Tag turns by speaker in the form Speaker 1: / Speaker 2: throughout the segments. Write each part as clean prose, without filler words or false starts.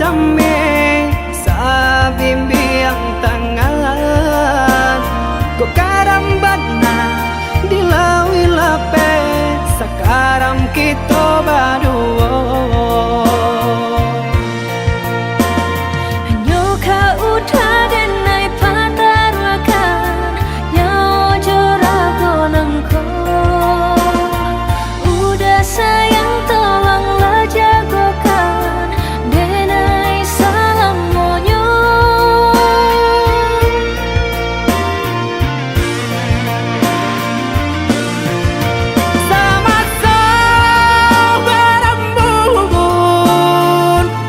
Speaker 1: jame sa bimbiang tangan ko karambat na dilawi lape sakaram kito baduo
Speaker 2: hanya kau dan nai patarwakan nyawa jorago nangko udah sayang tolonglah jagokan denai salam monyo
Speaker 1: sama berembun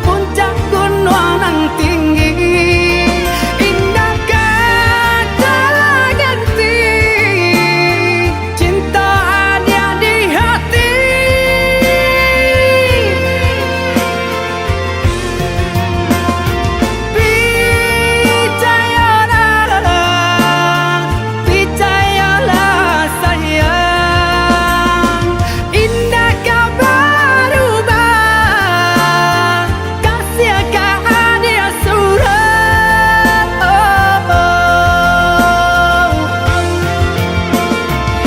Speaker 1: puncak gunung nan tinggi indah kata ganti cinta ada di hati percayalah sayang indah kau berubah kasih kau ada surat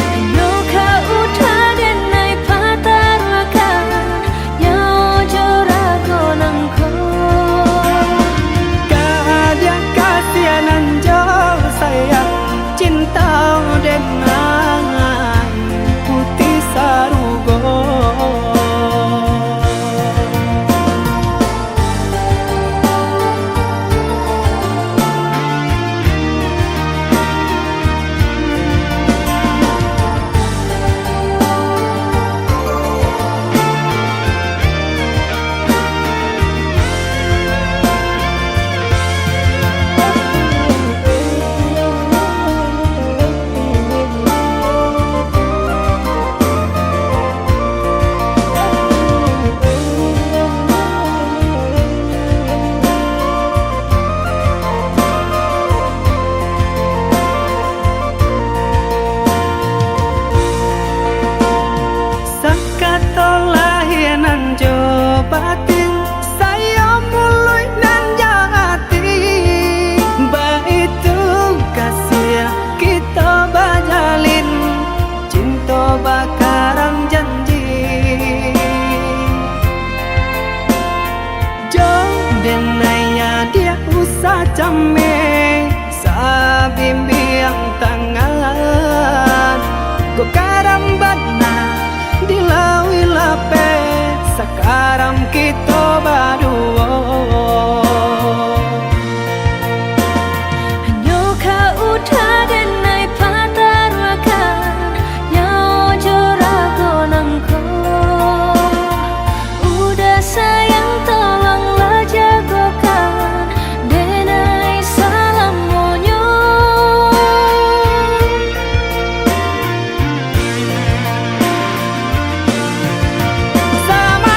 Speaker 2: hanya kau dan nai patarwakan nyawa jorago nangko
Speaker 1: Kadia kasihanan jauh sayang cinta dengan putih sarugo Sakatolah nan jo batin saya mulai nan jati baitu kasih kita bajalin cinta bakaran janji jauh denaya dia usah jame sa bimbiang tangan go karambat na dilawi lape sakaram kito baduo
Speaker 2: hanya kau dan nai patarwakan nyawa jorago nangko udah sayang tolonglah jagokan denai salam monyo
Speaker 1: sama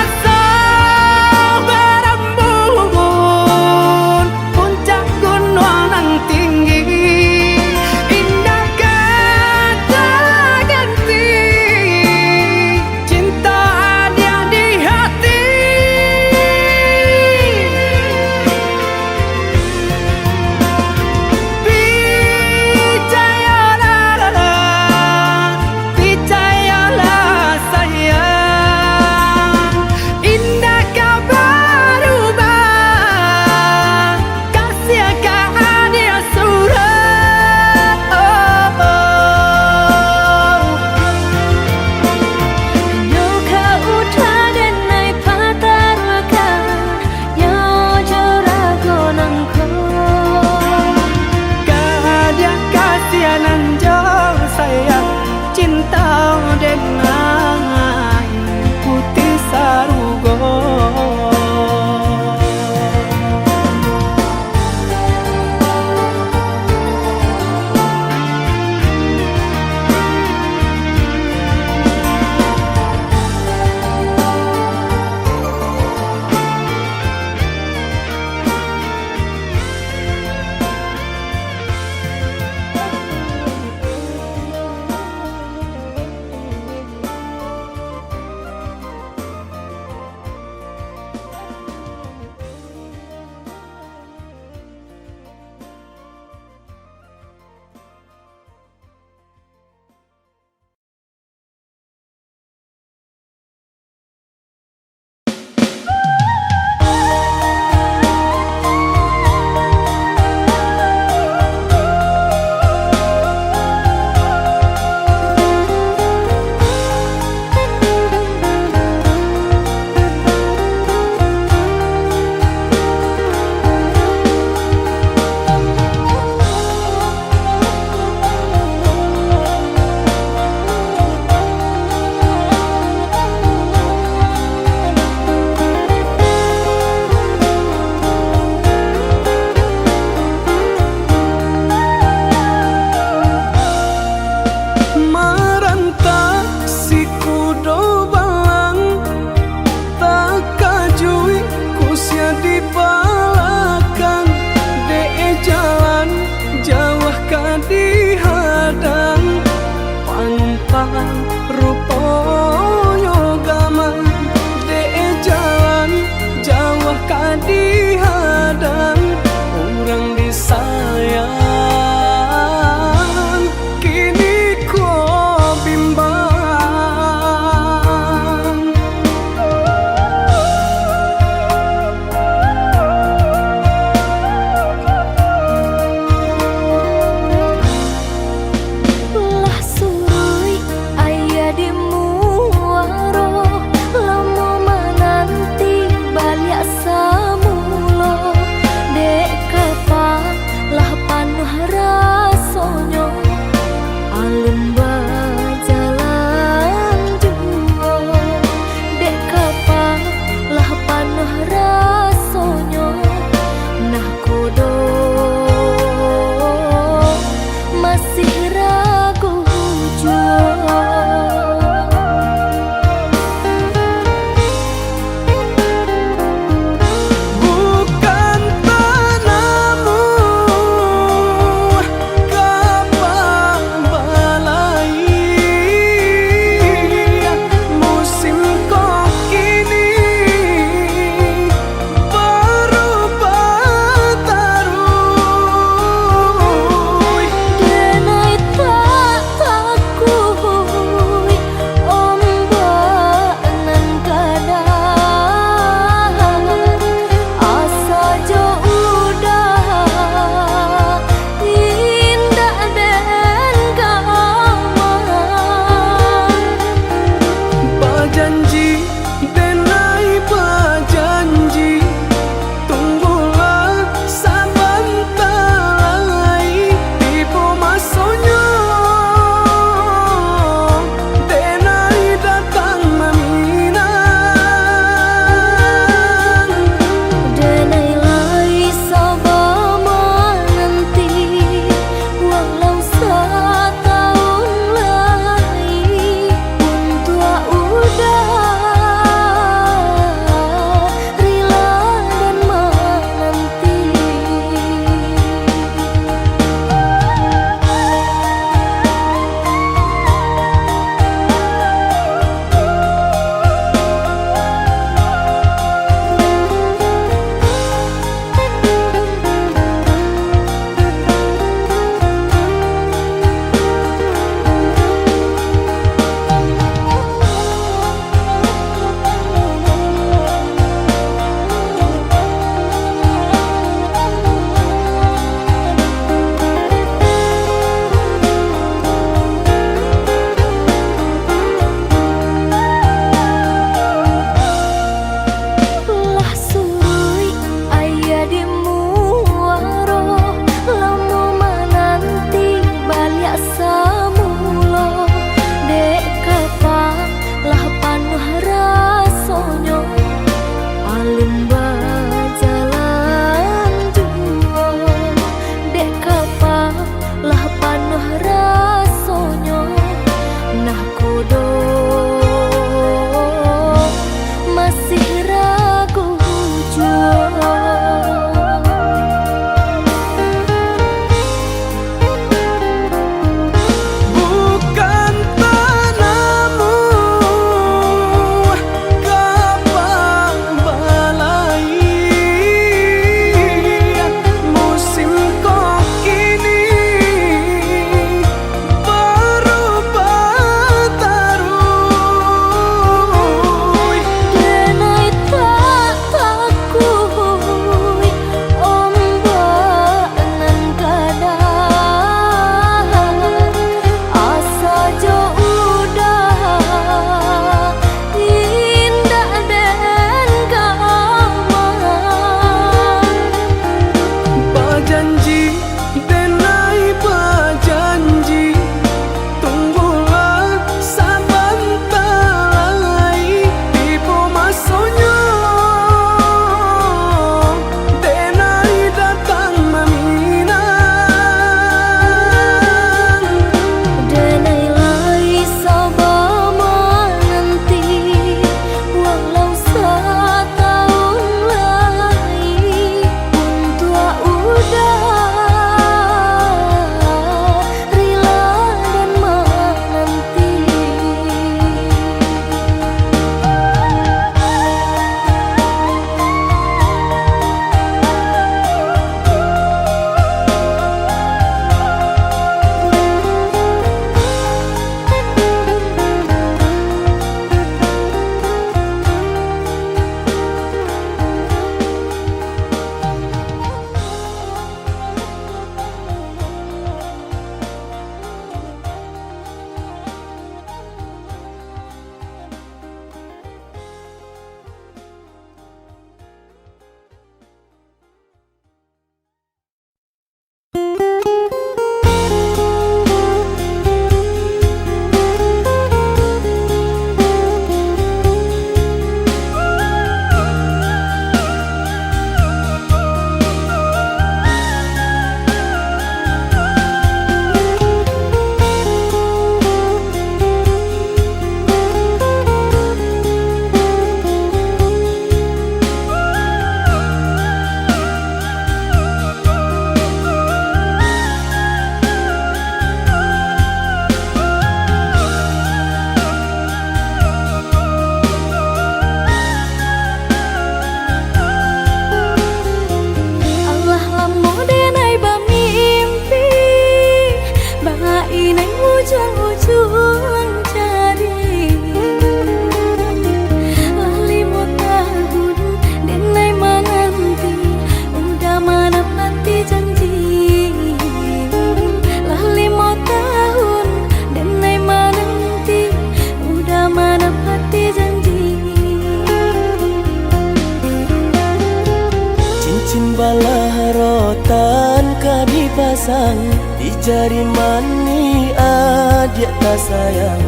Speaker 3: sang di jari mani adik tak sayang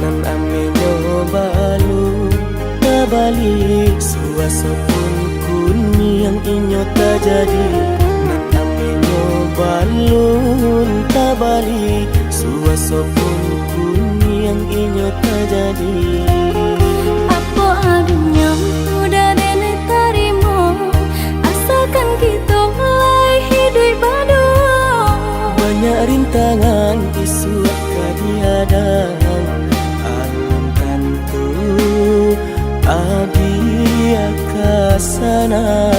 Speaker 3: nan ame nyobalu balik suaso pun kuni yang inyo tak jadi nan ame nyobalun tak balik suaso pun kuni yang inyo tak jadi.
Speaker 2: Apa adanya udah nenek tarimo asalkan kita mulai hidup baru.
Speaker 3: Banyak rintangan isu kadiadang alun tentu adia kasana.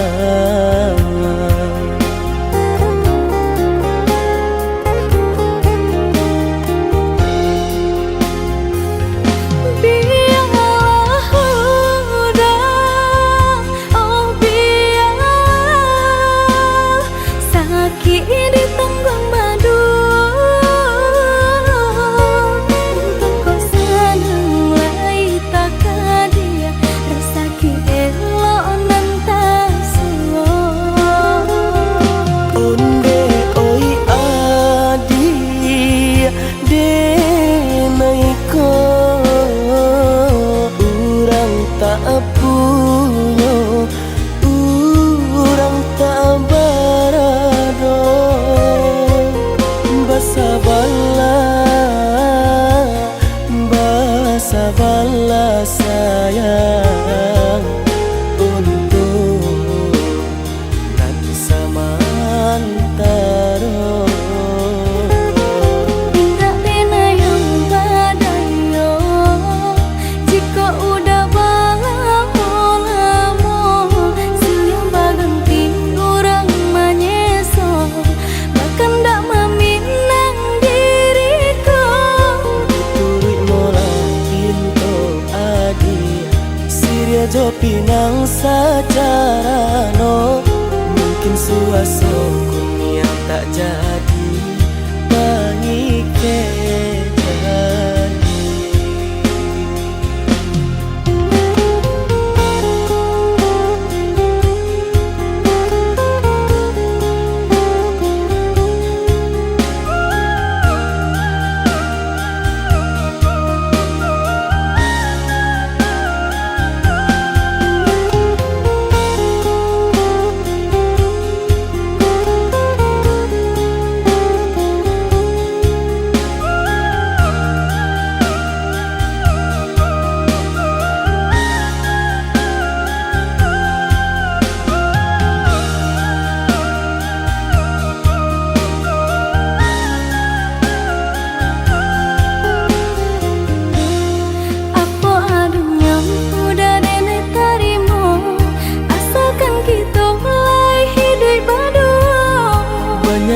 Speaker 3: Sabarlah sayang untuk nanti samantara.
Speaker 2: Tidak pena yang badayo jika udah lamo siang baganti orang menyeso bahkan tak meminang diriku.
Speaker 3: Turut mola Siria jo pinang secara no mungkin suaso kunia tak jadi bangi kejadi.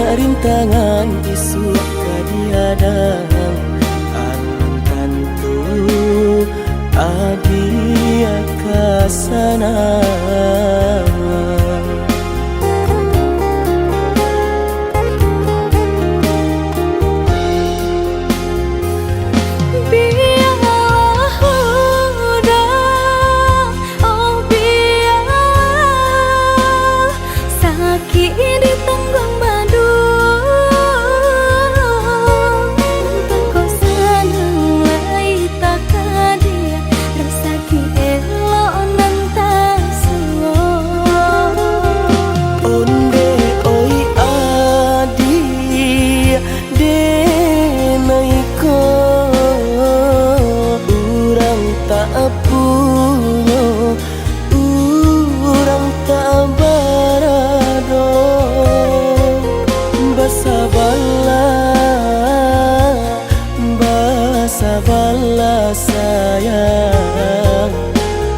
Speaker 3: Rintangan isu kadiadang alun tentu adia kasana. Sabarlah sayang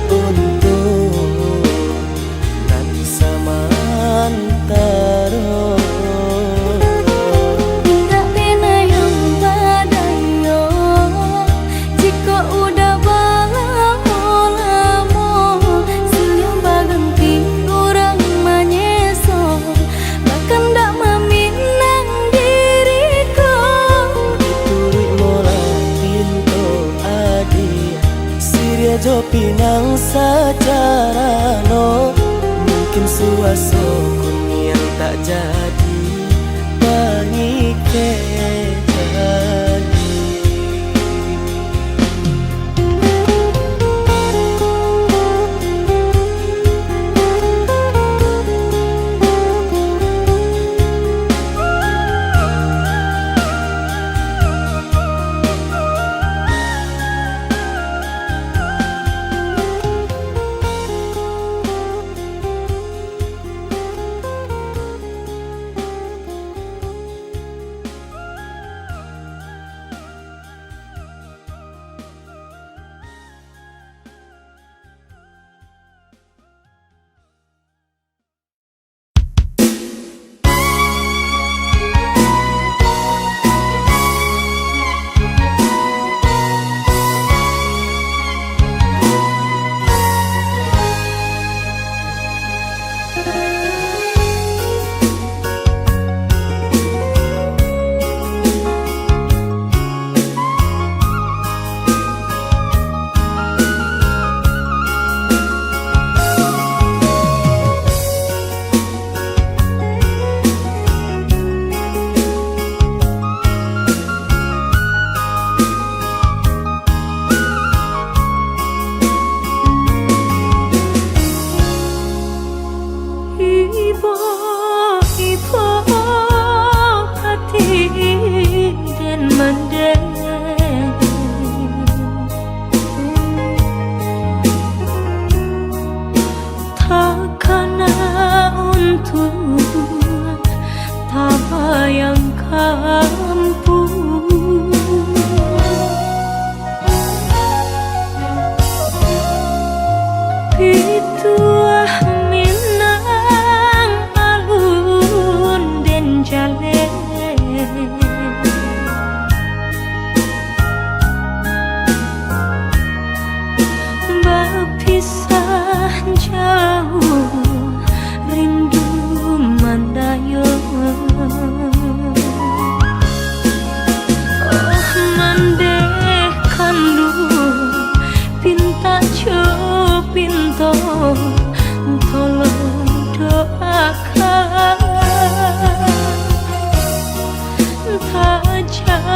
Speaker 3: untuk nanti samantara.
Speaker 2: Tidak pena yang badayo jika udah lamo siang baganti orang menyeso bahkan tak meminang diriku.
Speaker 3: Turut mola Siria jo pinang secara no mungkin suaso kun yang tak jadi bangi jadi.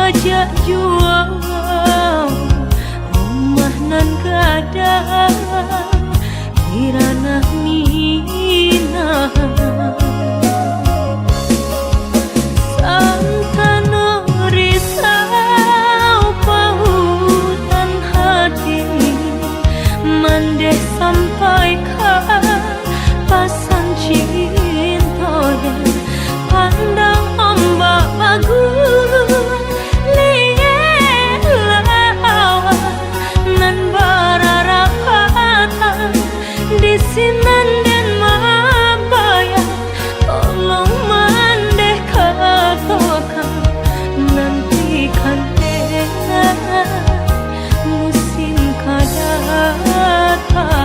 Speaker 2: Ajak jual rumah nan kada kirana mina santano risau pautan hati mandeh sampai ke pasan cinta pandang ombak bagus sinan dan mabaya tolong mandeh katakan nantikan musim kada datang.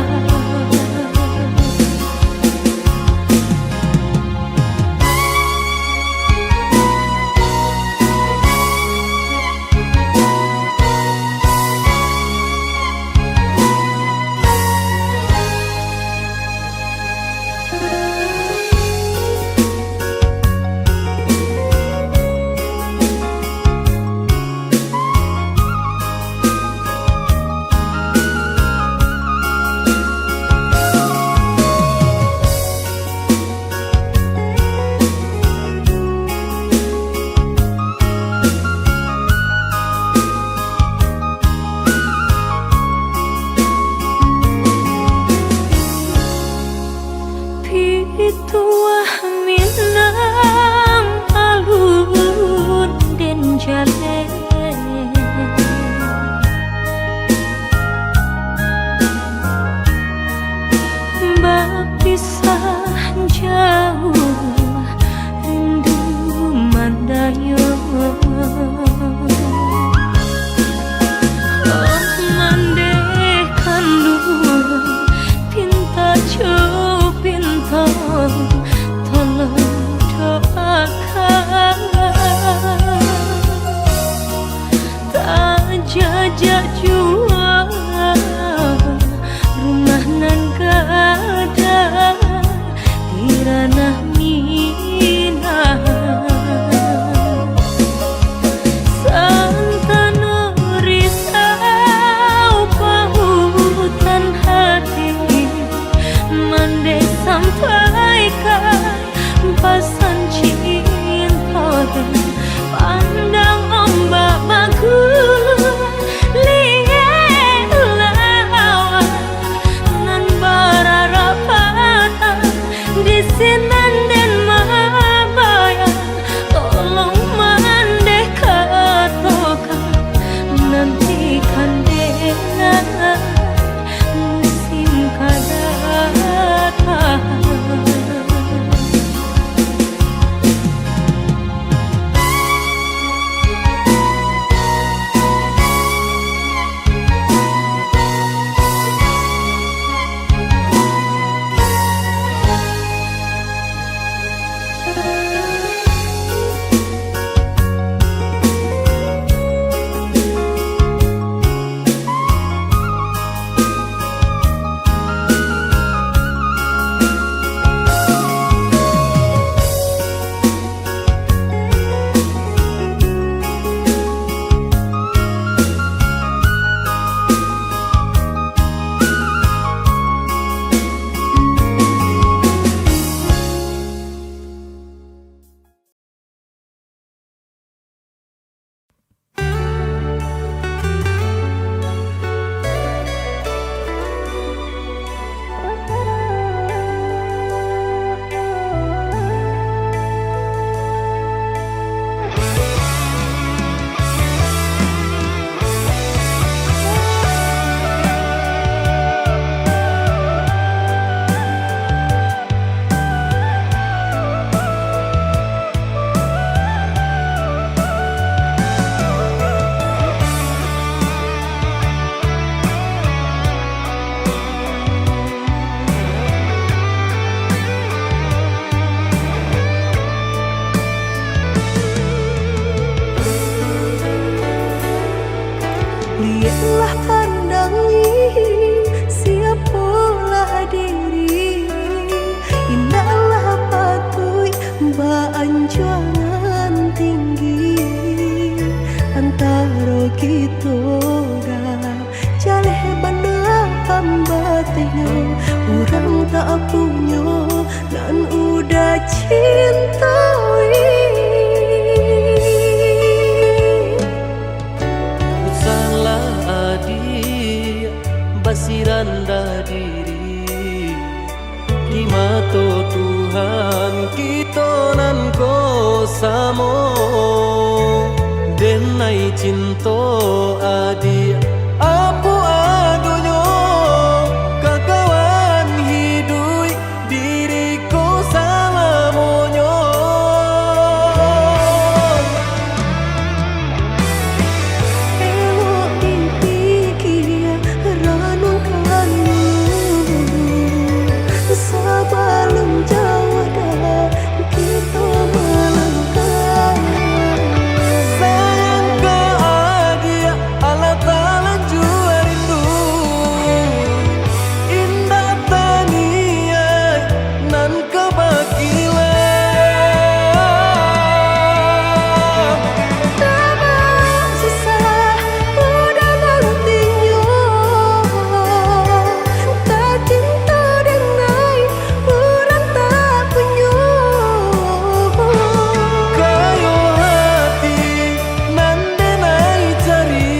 Speaker 2: Urang tak punya nan udah cintai.
Speaker 3: Salah adi basiranda diri di mata Tuhan kita nan ko samo denai cinta adi apu adonyo kakawan hidui diriku sama monyo.
Speaker 2: Ewo dipikir ranong kayu sebelum jauh dah kita melangkah.
Speaker 3: Sayang ke adia Allah Ta'ala jua rindu indah tania nan kebakilan.
Speaker 2: Tamang susah udah nantinya tak cinta denai urang tak punya.
Speaker 3: Kayo hati nan denai cari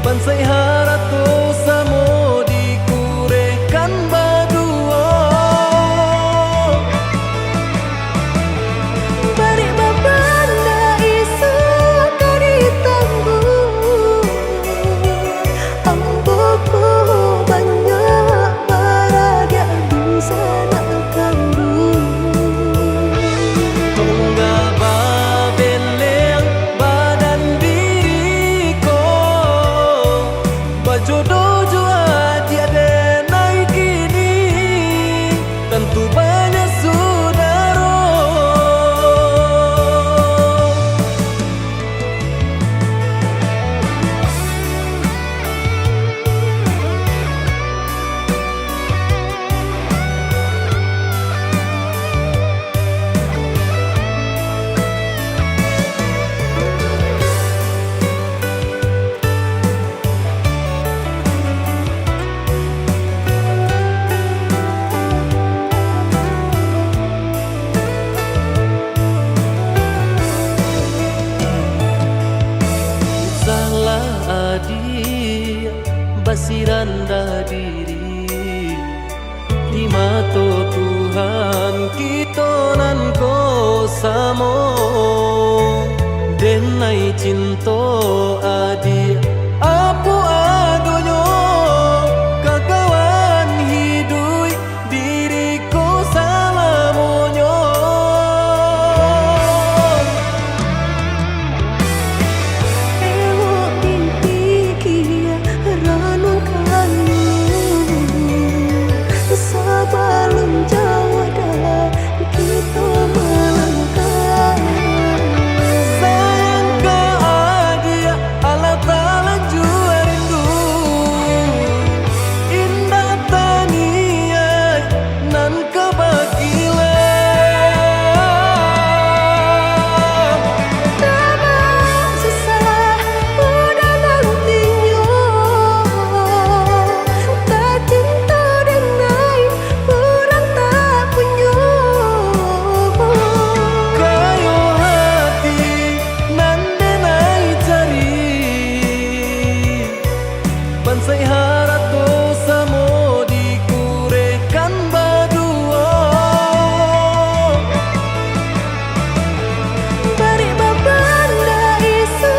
Speaker 3: bansai harato samo dikurekan badua.
Speaker 2: Bari babanda isu kari tangguh amboku banyak baradia di sana kandung.
Speaker 3: Tunggal babeleng badan diriku bajodoh jua tiada naik kini tentu banyak saudara. Salah adi basiranda diri di mata Tuhan kita nan ko samo denai cinta adi apu adonyo kakawan hidui diriku sama monyo.
Speaker 2: Ewo dipikir ranong kayu sebelum jauh dah kita melangkah.
Speaker 3: Sayang ke adia Allah Ta'ala jua rindu indah tania nan kebakilan.
Speaker 2: Tamang susah udah nantinya tak cinta denai urang tak punya.
Speaker 3: Kayo hati nan denai cari bansai harato samo dikurekan badua.
Speaker 2: Bari babanda isu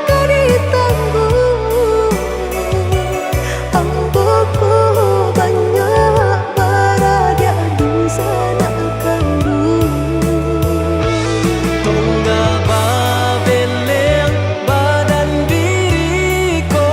Speaker 2: kari tangguh amboku banyak baradia di sana kandung.
Speaker 3: Tunggal babeleng badan diriku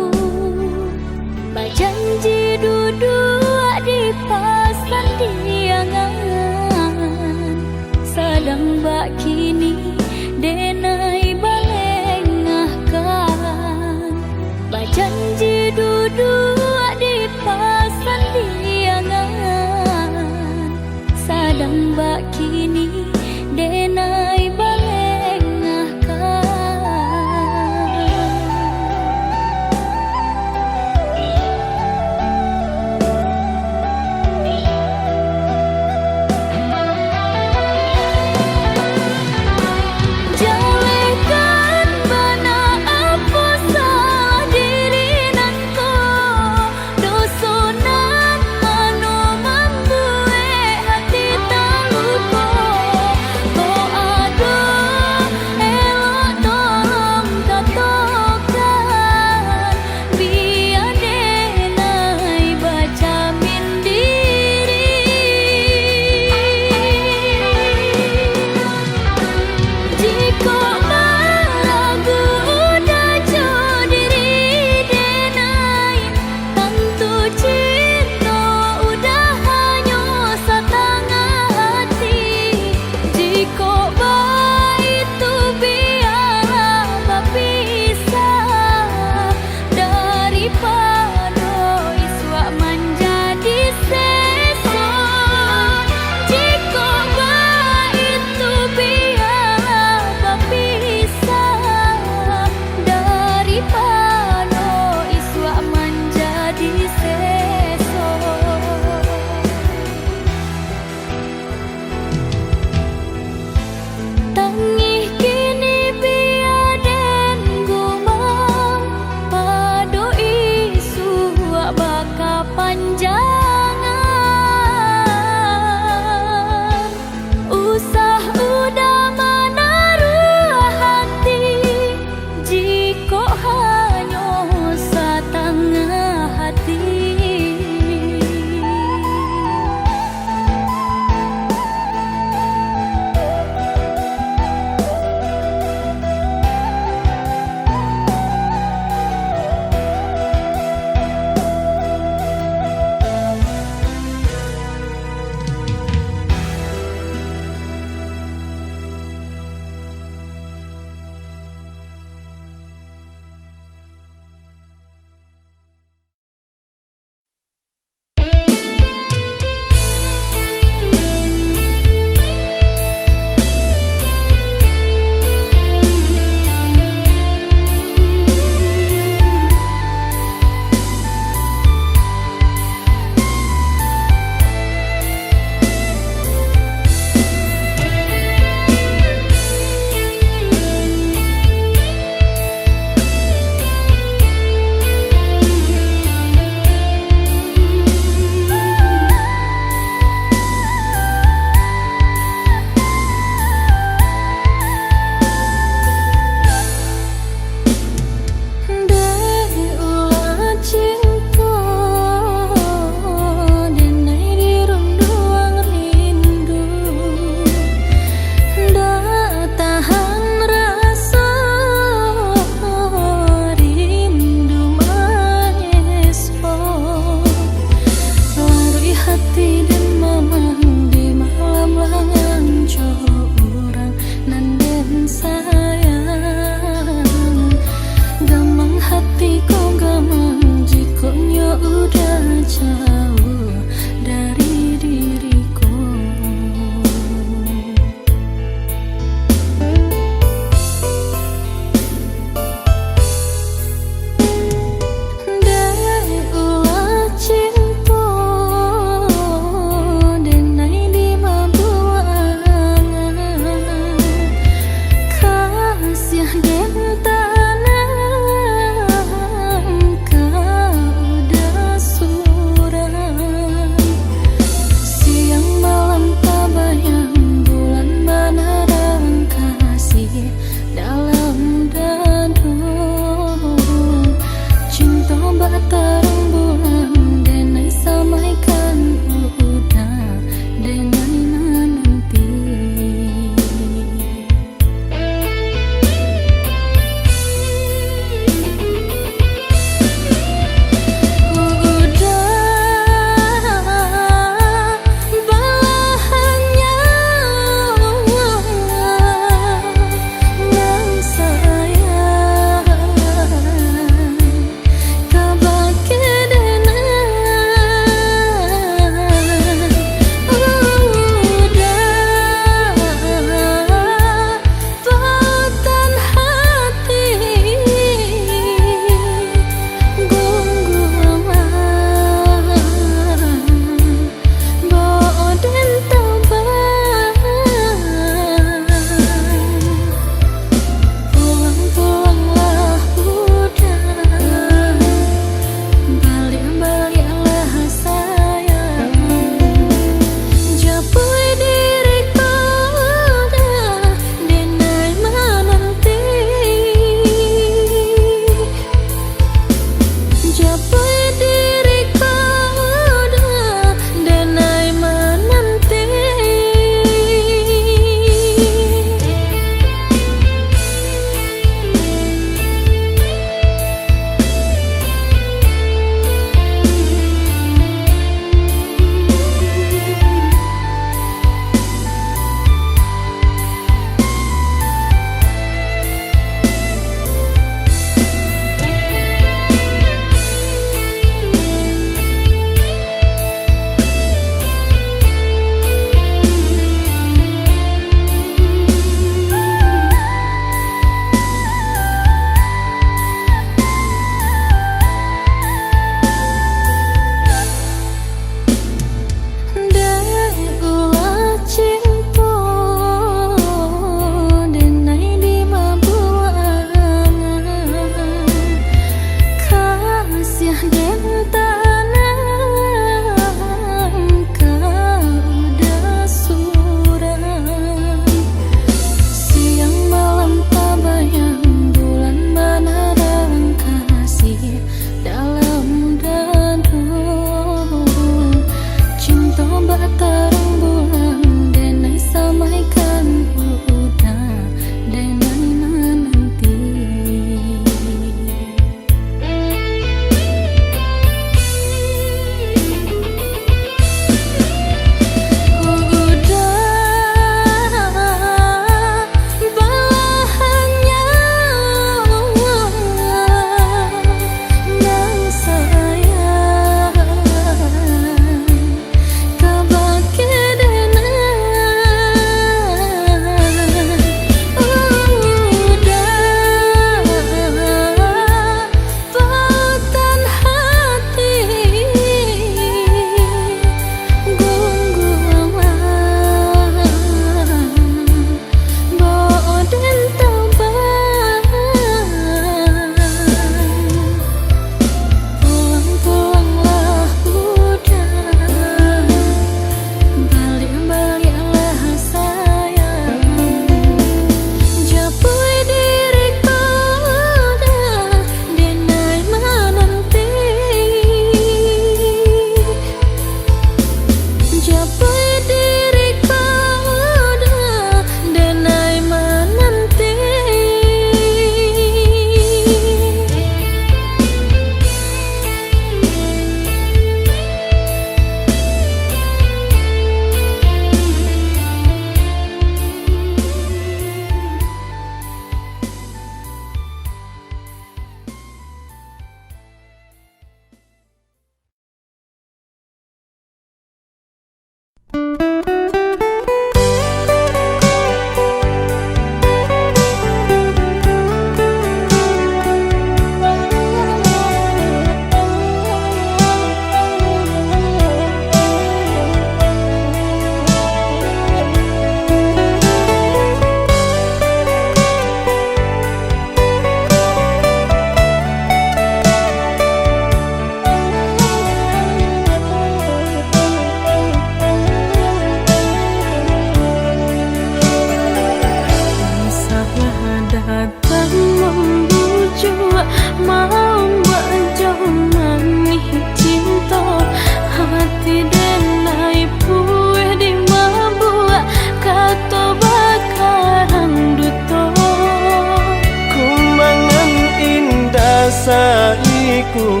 Speaker 3: saiku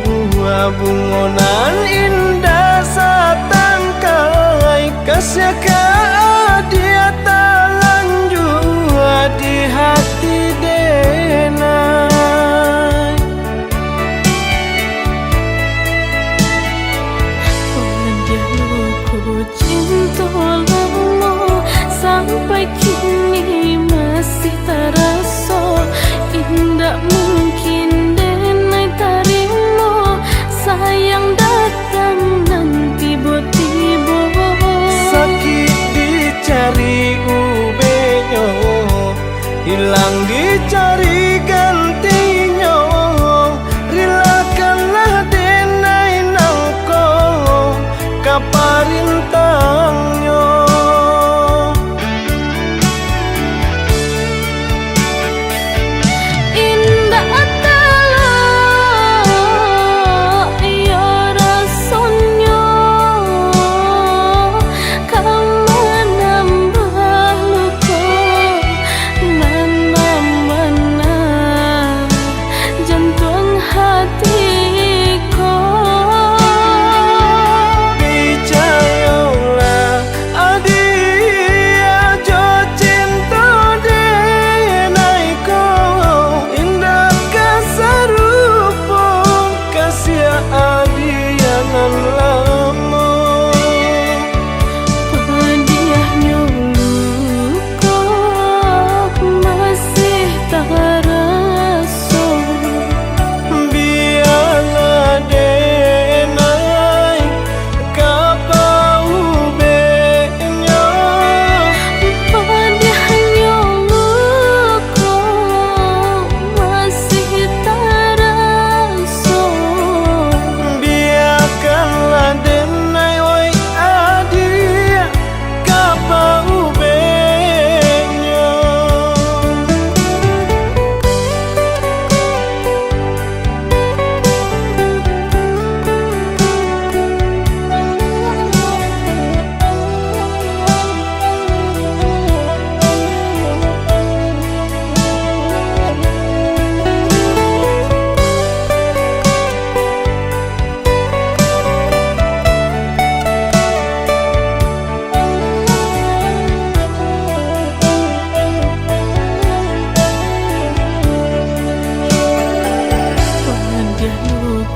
Speaker 3: bungonan indah satangkai kasihka dia talanju di hati denai.
Speaker 2: Padaku cinta lama sampai kini masih terasa indah mungkin denai tarimo sayang datang nanti tiba
Speaker 3: sakit dicari ubenyo hilang dicari gantinya rilakanlah denai nangko kaparintangnya.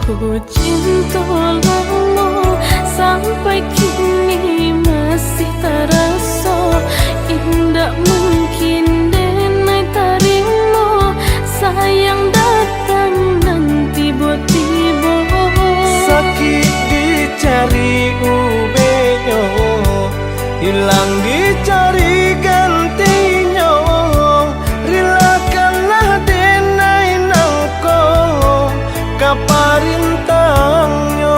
Speaker 2: Ku cinta lama sampai kini masih terasa indah mungkin denai tarimo sayang datang nanti tiba
Speaker 3: sakit dicari ubenyo hilang dicari gantinya rilakanlah denai nangko kaparintangnya.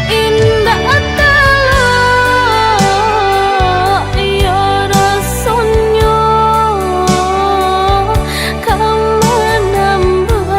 Speaker 2: Indah adalah ya rasanya kau menambah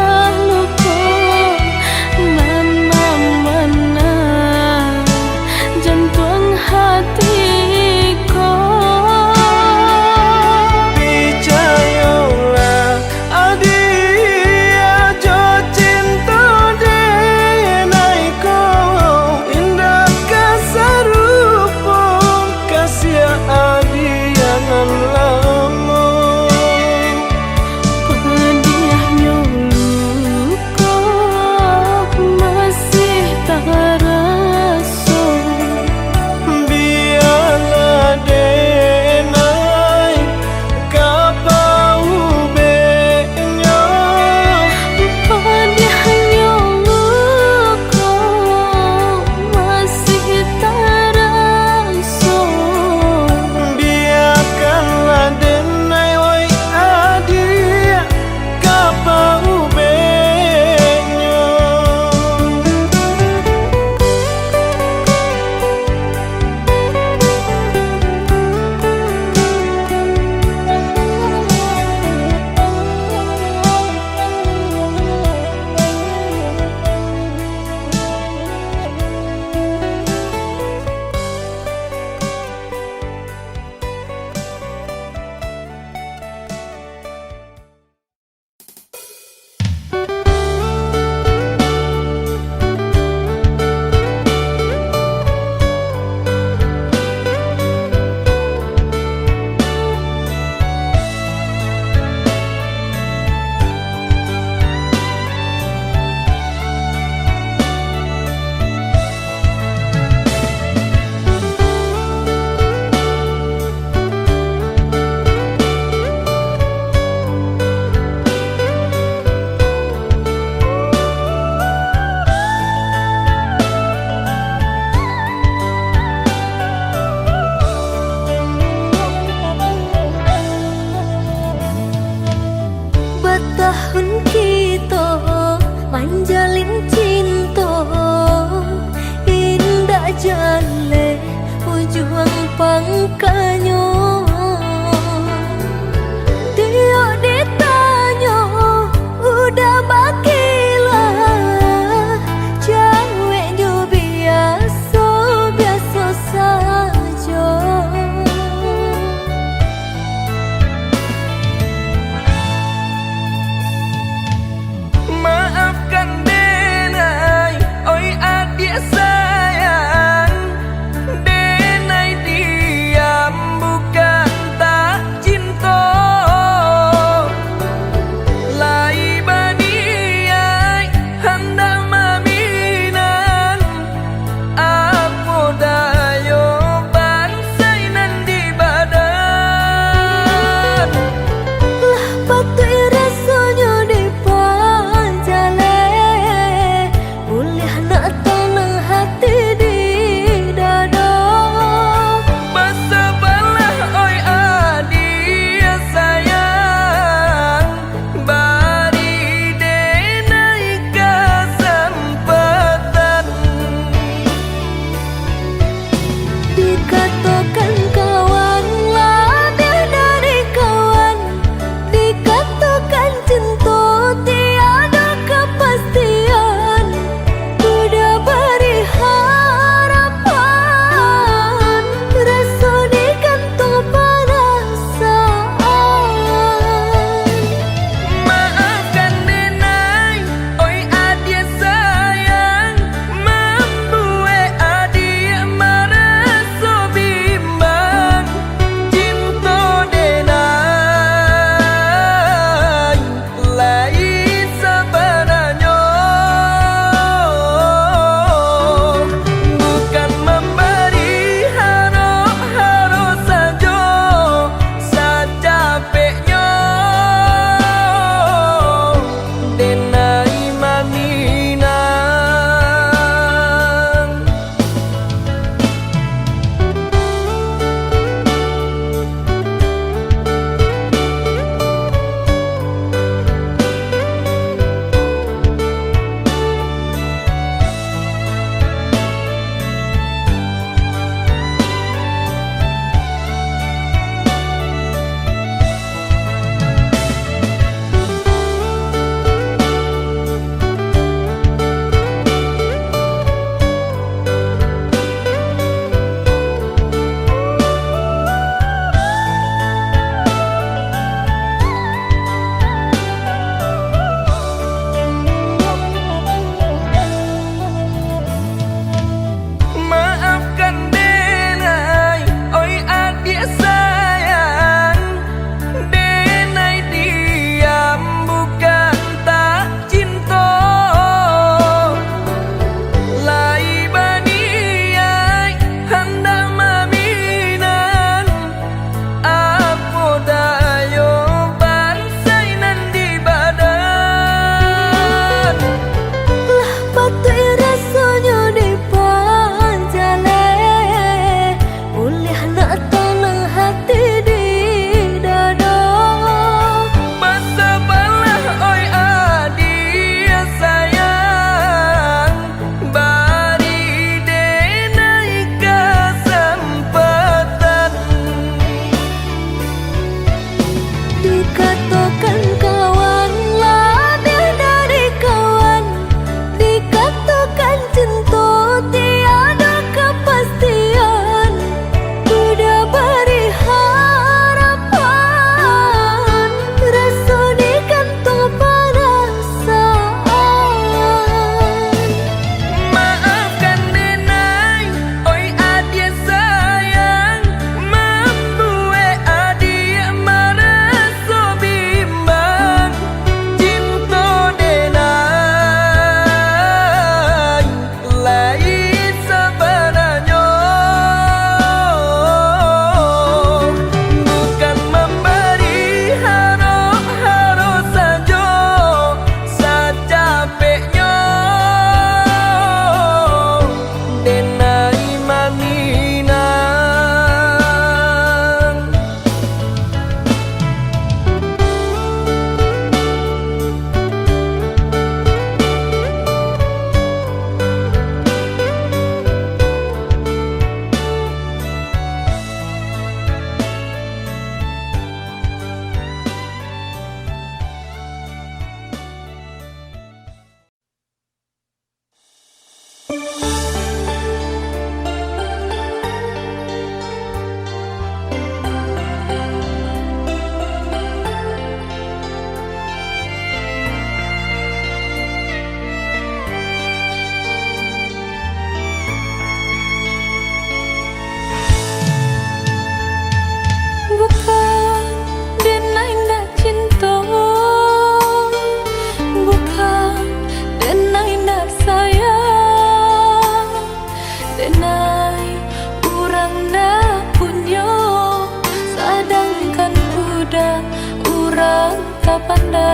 Speaker 2: tanda.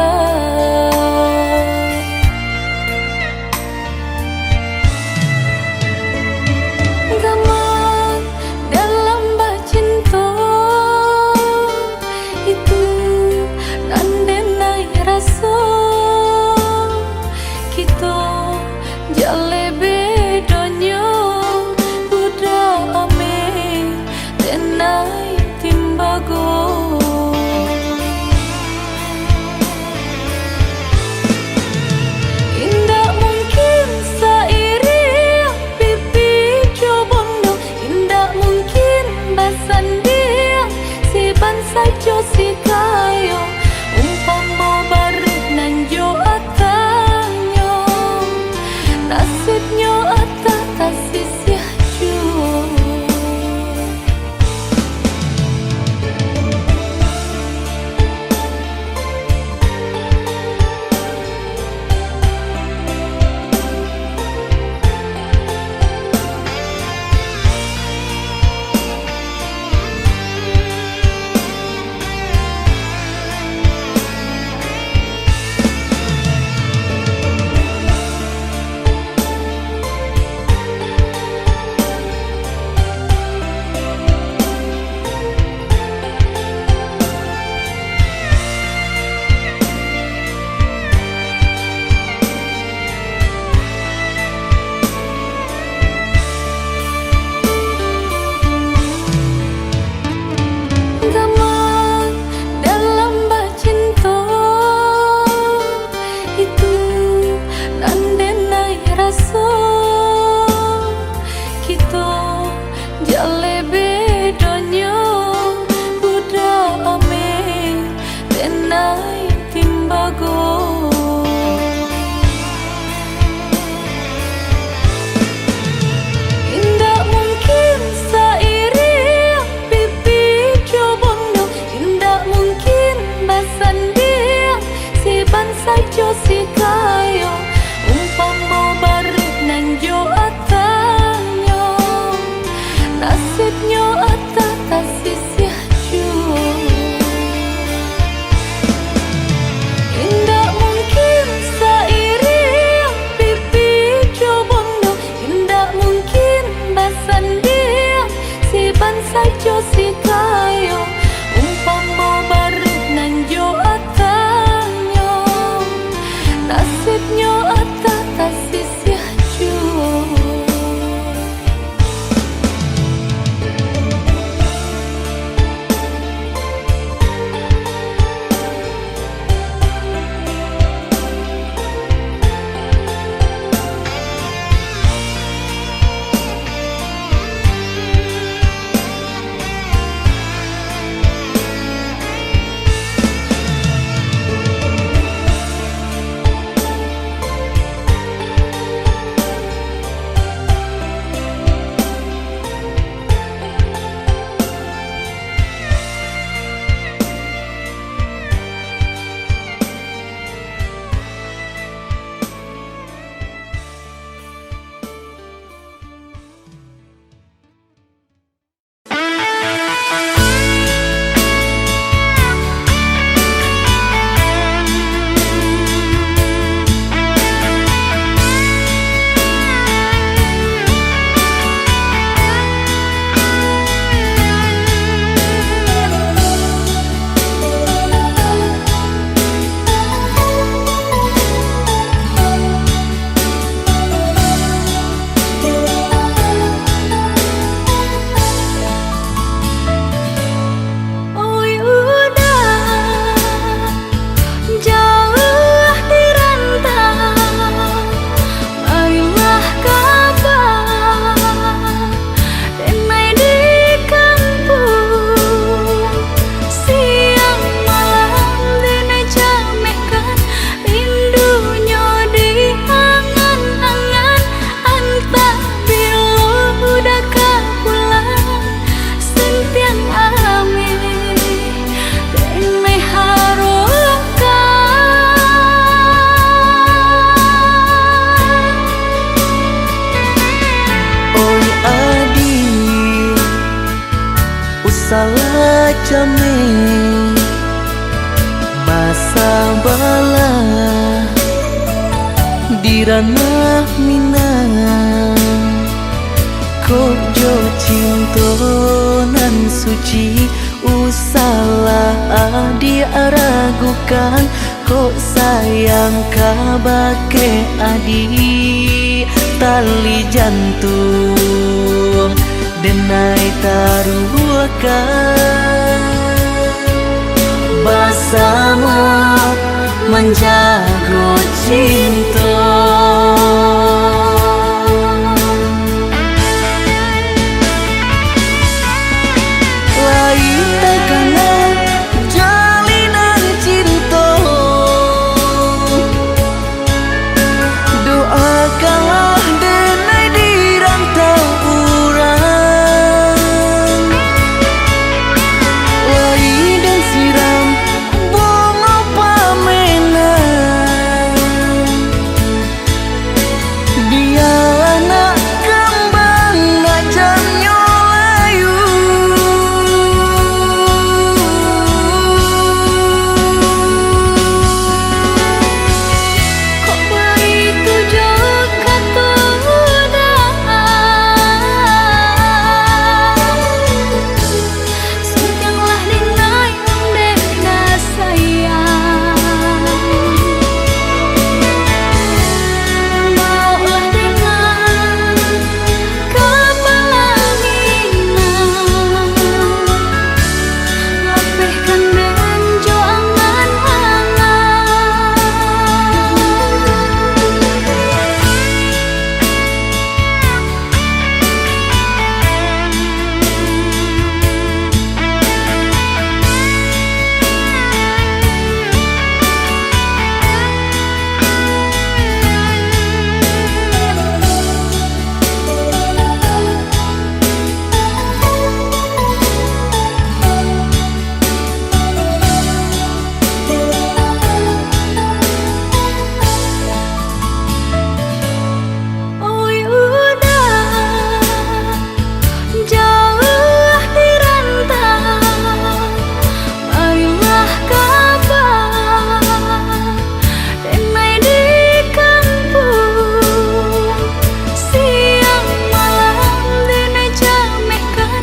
Speaker 2: Zaman dalam bacinta itu nandenai rasa kita jale bedonyo budak ame denai timbago. Indah mungkin sairi pipi cobondo, indah mungkin basan dia si bansa jo si kayo umpama barit nan jo atanyo nasibnyo ata tasisya jo. Zaman dalam bacinta itu nandenai rasa kita jale bedonyo budak ame denai timbago. Indah mungkin sairi pipi cobondo, indah mungkin basan dia si bansa jo si kayo umpama barit nan jo atanyo nasibnyo ata tasisya jo. Indah mungkin sairi pipi cobondo, indah mungkin basan dia si bansa jo si kayo umpama barit nan jo atanyo
Speaker 3: ranah minang kok jo cinta nan suci usalah dia ragukan kok sayang kabake adi tali jantung denai taruhkan bersama menjaga cinta. Lain tekanan jalinan cinta, doakanlah denai di rantau urang. Lain dan siram bunga pamenang, dia anak kembang najan nyolayu.
Speaker 2: Kok begitu juga sudahlah dinai dena sayang maulah dengan kepelanginan lapihkan dengan joangan hangat. Oi udah jauh di rantau, marilah kabar denai di kampung. Siang malam denai jamehkan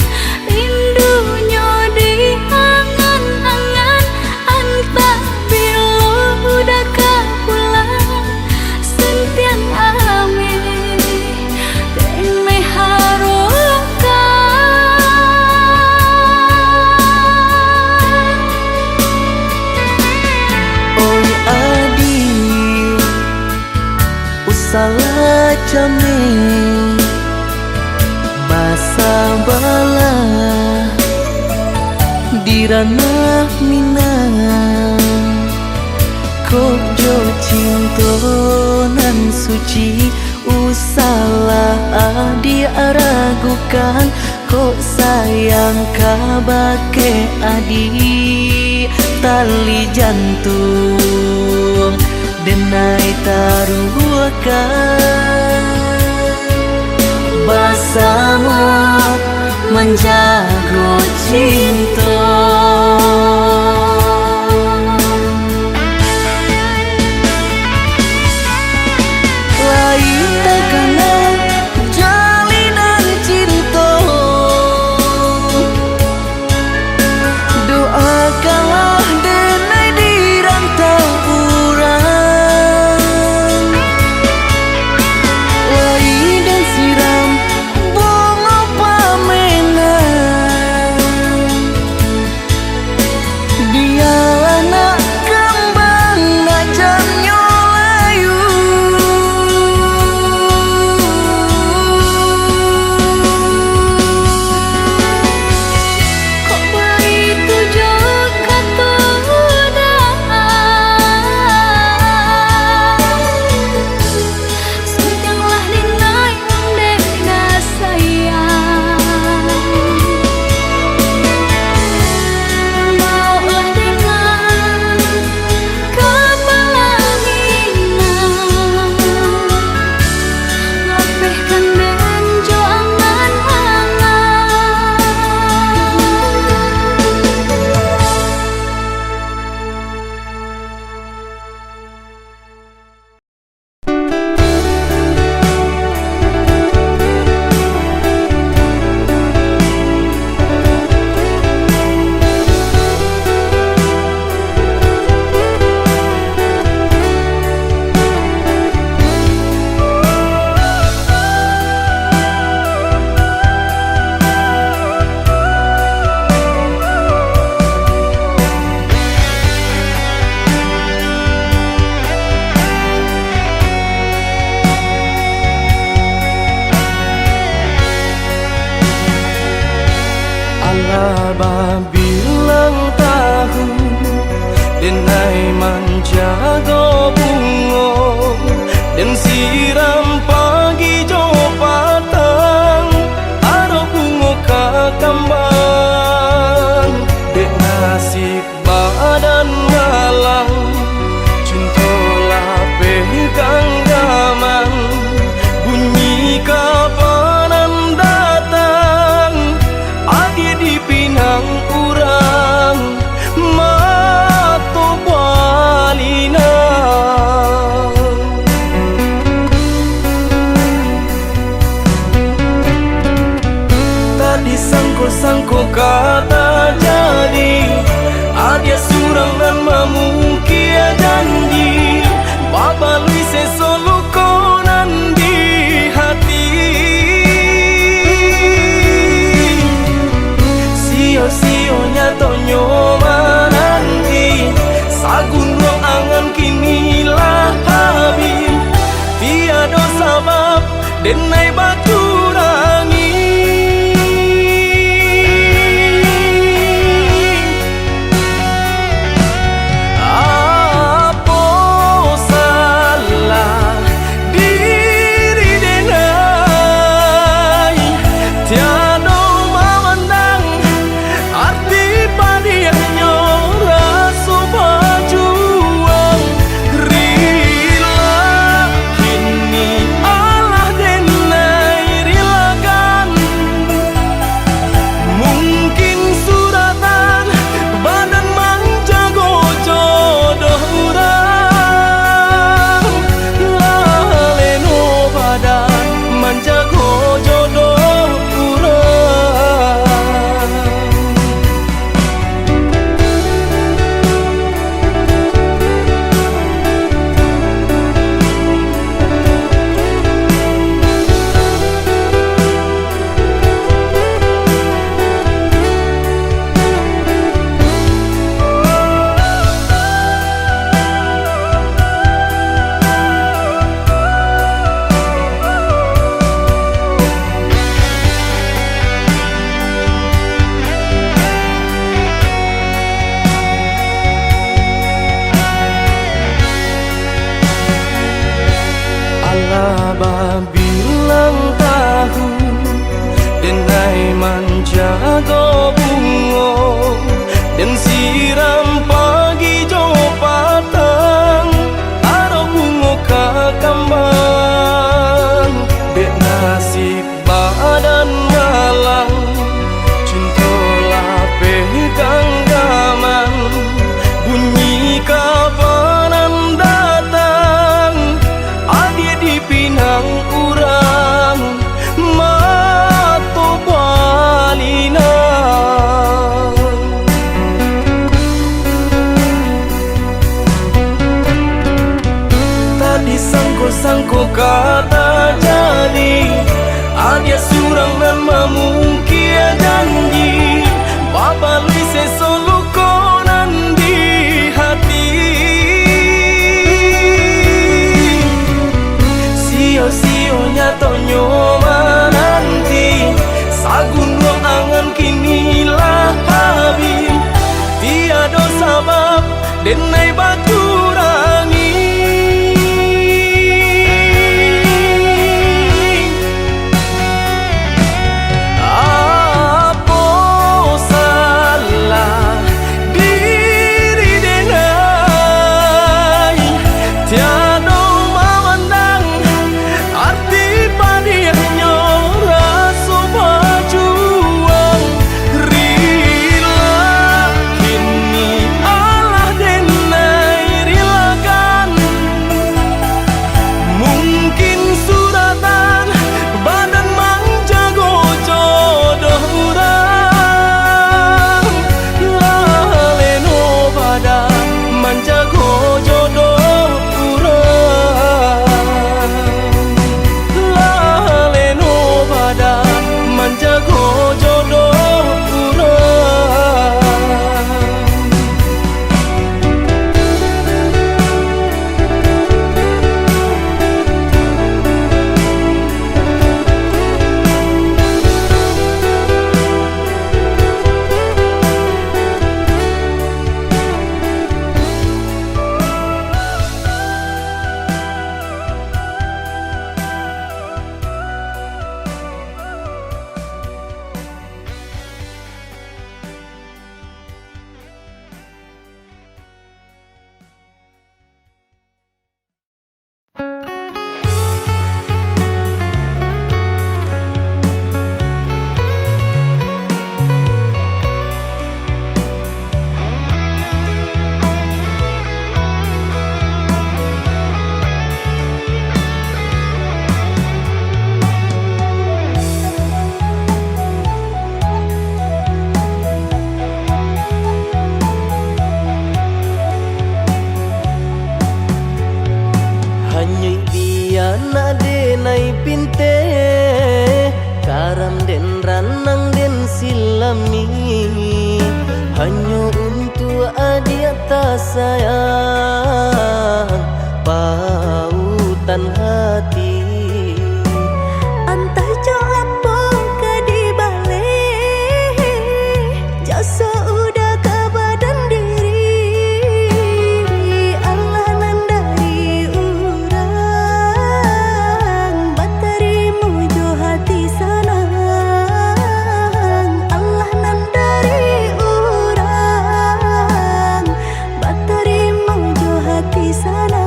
Speaker 2: rindunya di angan-angan. Antah bila udah kapulang sentiang ame denai harukan.
Speaker 3: Oi adi usalah jame basa bala di ranah minang kok jo cinta nan suci usalah dia ragukan kok sayang kabake adi tali jantung denai taruhkan bersama menjaga cinta. Lain tekanan jalinan cinta, doakanlah denai di rantau urang. Lain dan siram bunga pamenang, dia anak kembang najan nyolayu.
Speaker 2: Kok begitu juga sudahlah dinai dena sayang maulah dengan
Speaker 3: badan malang cintolah pegang gaman bunyi kapanan datang adi dipinang urang mato balina tadi sangko kata jadi adia surang dan mamukia janji babalui sesolu konan di hati sio-sionya tonyo mananti sagun ruang angan kini lah habis tiada sabab denai baturangi bilang tahu denai manjago bungo dan siram pagi jo patang aro bungo kakambang dek nasib badan malang cintolah pegang gaman bunyi kapanan datang adi dipinang urang mato balina tadi sangko kata jadi adia surang dan mamukia janji babalui sesolu konan di hati sio-sionya tonyo mananti sagun ruang angan kini lah habis tiada sabab denai baturangi apa salah diri denai tiada memandang arti padiahnya rasa berjuang rila kini Allah denai rilakan adik tak sayang pautan hati.
Speaker 2: Entah jo apa ke di balik jasa udah ke badan diri. Allah nandari urang batarimu jo hati sanang. Allah nandari urang batarimu jo hati sanang.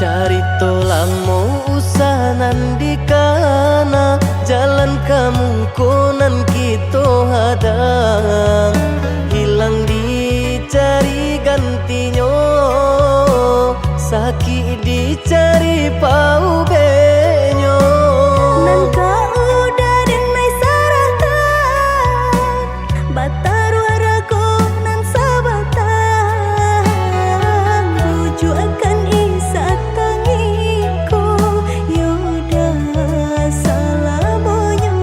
Speaker 3: Carito lamo usahanan di kana jalan kamu konan kita hadang hilang dicari gantinya sakit dicari pau benyo.
Speaker 2: Nangka udah denai saratan batar waraku nan sabatan buju akan isa tangiku yoda salamonyo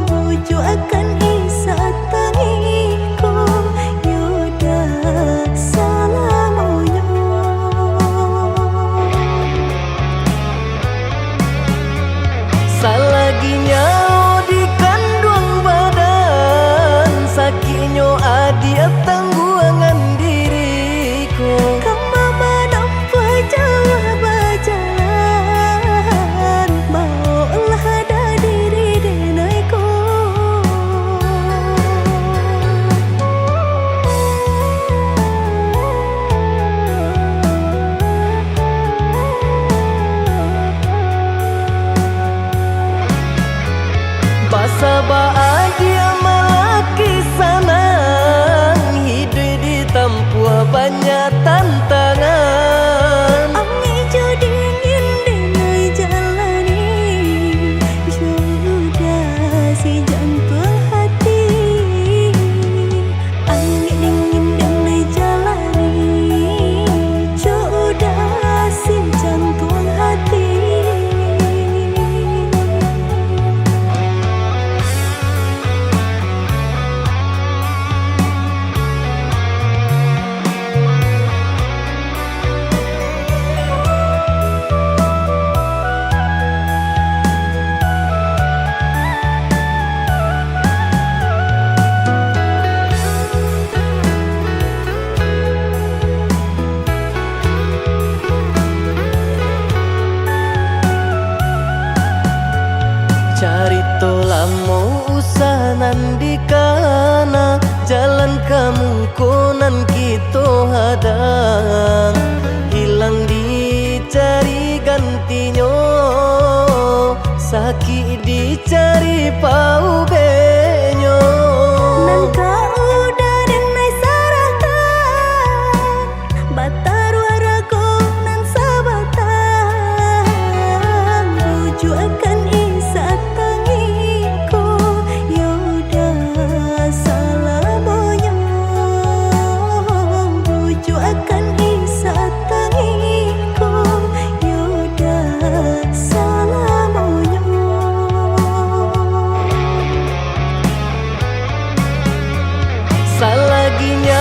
Speaker 2: buju akan isa tangiku yoda salamonyo.
Speaker 3: Salaginya di kandung badan sakitnya adia tangguangan diriku.
Speaker 2: Kamu menampa jauh berjalan maulah ada diri denaiku.
Speaker 3: Basa bahagia malaki sanang hidup di tempuh banyak tantangan.
Speaker 2: Angin jo dingin denai jalani sudah si jantung hati. Angin dingin denai jalani sudah si jantung hati.
Speaker 3: Carito lamo usahanan di kana jalan kamu konan kita hadang hilang dicari gantinya sakit dicari pau benyo.
Speaker 2: Nangka udah denai saratan batar waraku nan sabatan buju akan isa tangiku yoda salamonyo buju akan isa tangiku yoda salamonyo.
Speaker 3: Salaginya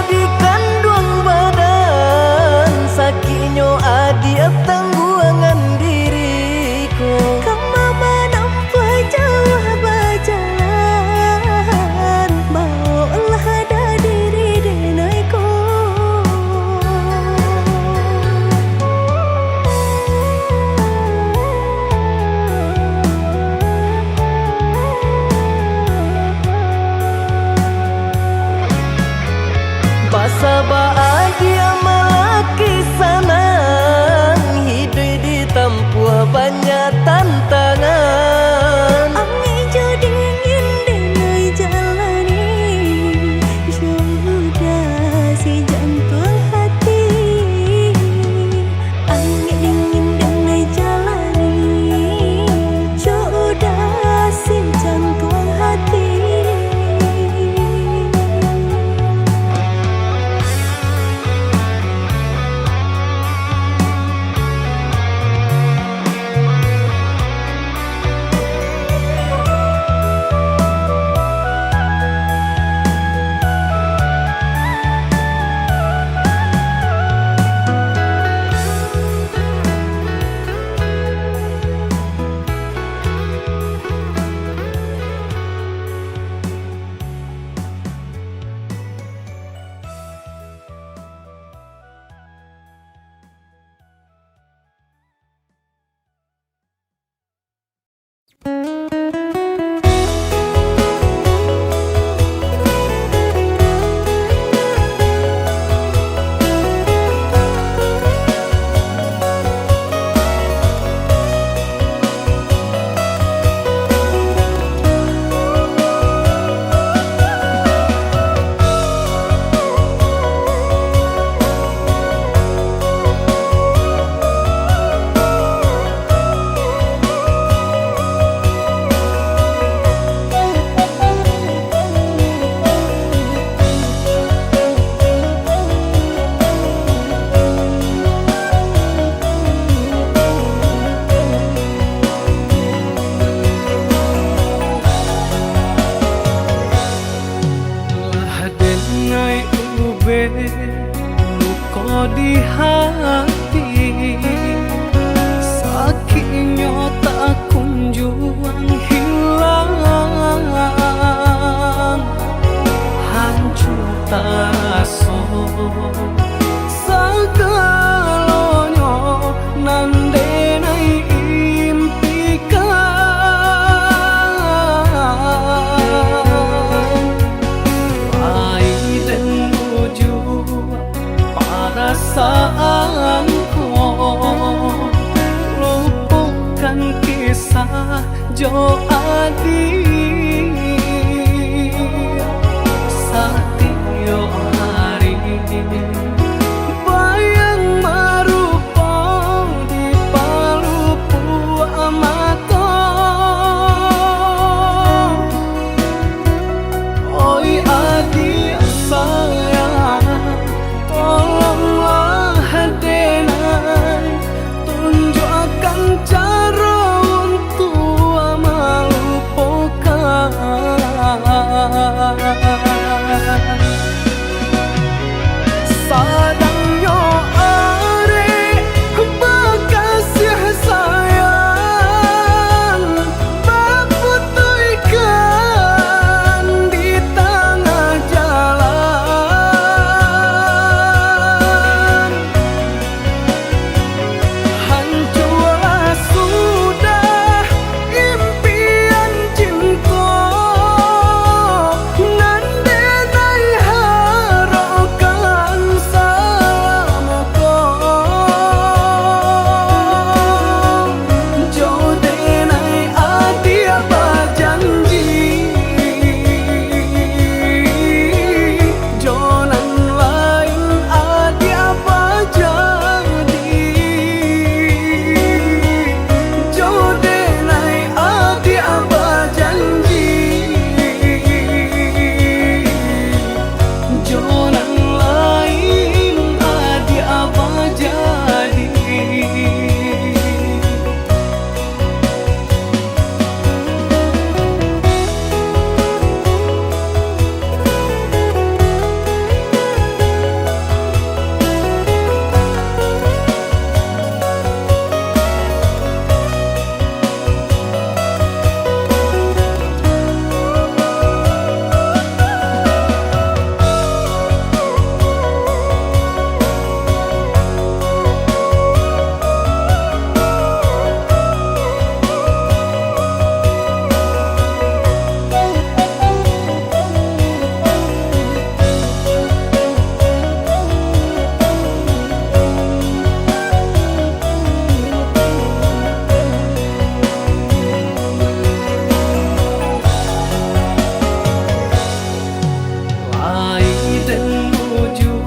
Speaker 3: di kandung badan sakitnya adia tangguangan diriku.
Speaker 2: Kamu menampa jauh berjalan maulah ada diri denaiku.
Speaker 3: Basa bahagia malaki sanang hidup di tempuh banyak tantangan.
Speaker 2: Angin jo dingin denai jalani sudah si jantung hati. Angin dingin denai jalani sudah si jantung hati.
Speaker 1: be luka di hati, sakitnya tak kunjung hilang, hancur taraso sagalonyo nandenai impikan, ai dan menuju perasaanku, lupakan kisah Jo Adi Satyo hari bayang marupa di palupu amato. Oi Adi sayang, tolonglah denai tunjukkan cara untuk melupakan. Sadangnya are bekasih sayang, berputihkan di tengah jalan. Hancurlah sudah impian cinta, nandenai harapkan salamku. Jodenai adia berjanji, jonan lain adia berjadi. Jodenai adia berjanji, jonan lain adia berjadi. Ai dan menuju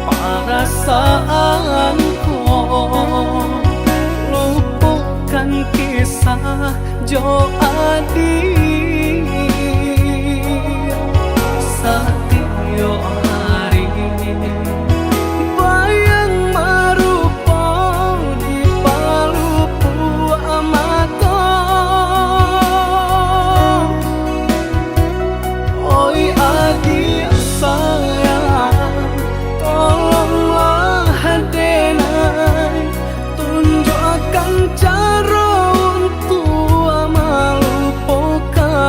Speaker 1: perasaanku, lupakan kisah Jo Adi Satyo hari bayang marupa di palupu amato. Oi Adi sayang, tolonglah denai tunjukkan cara untuk melupakan.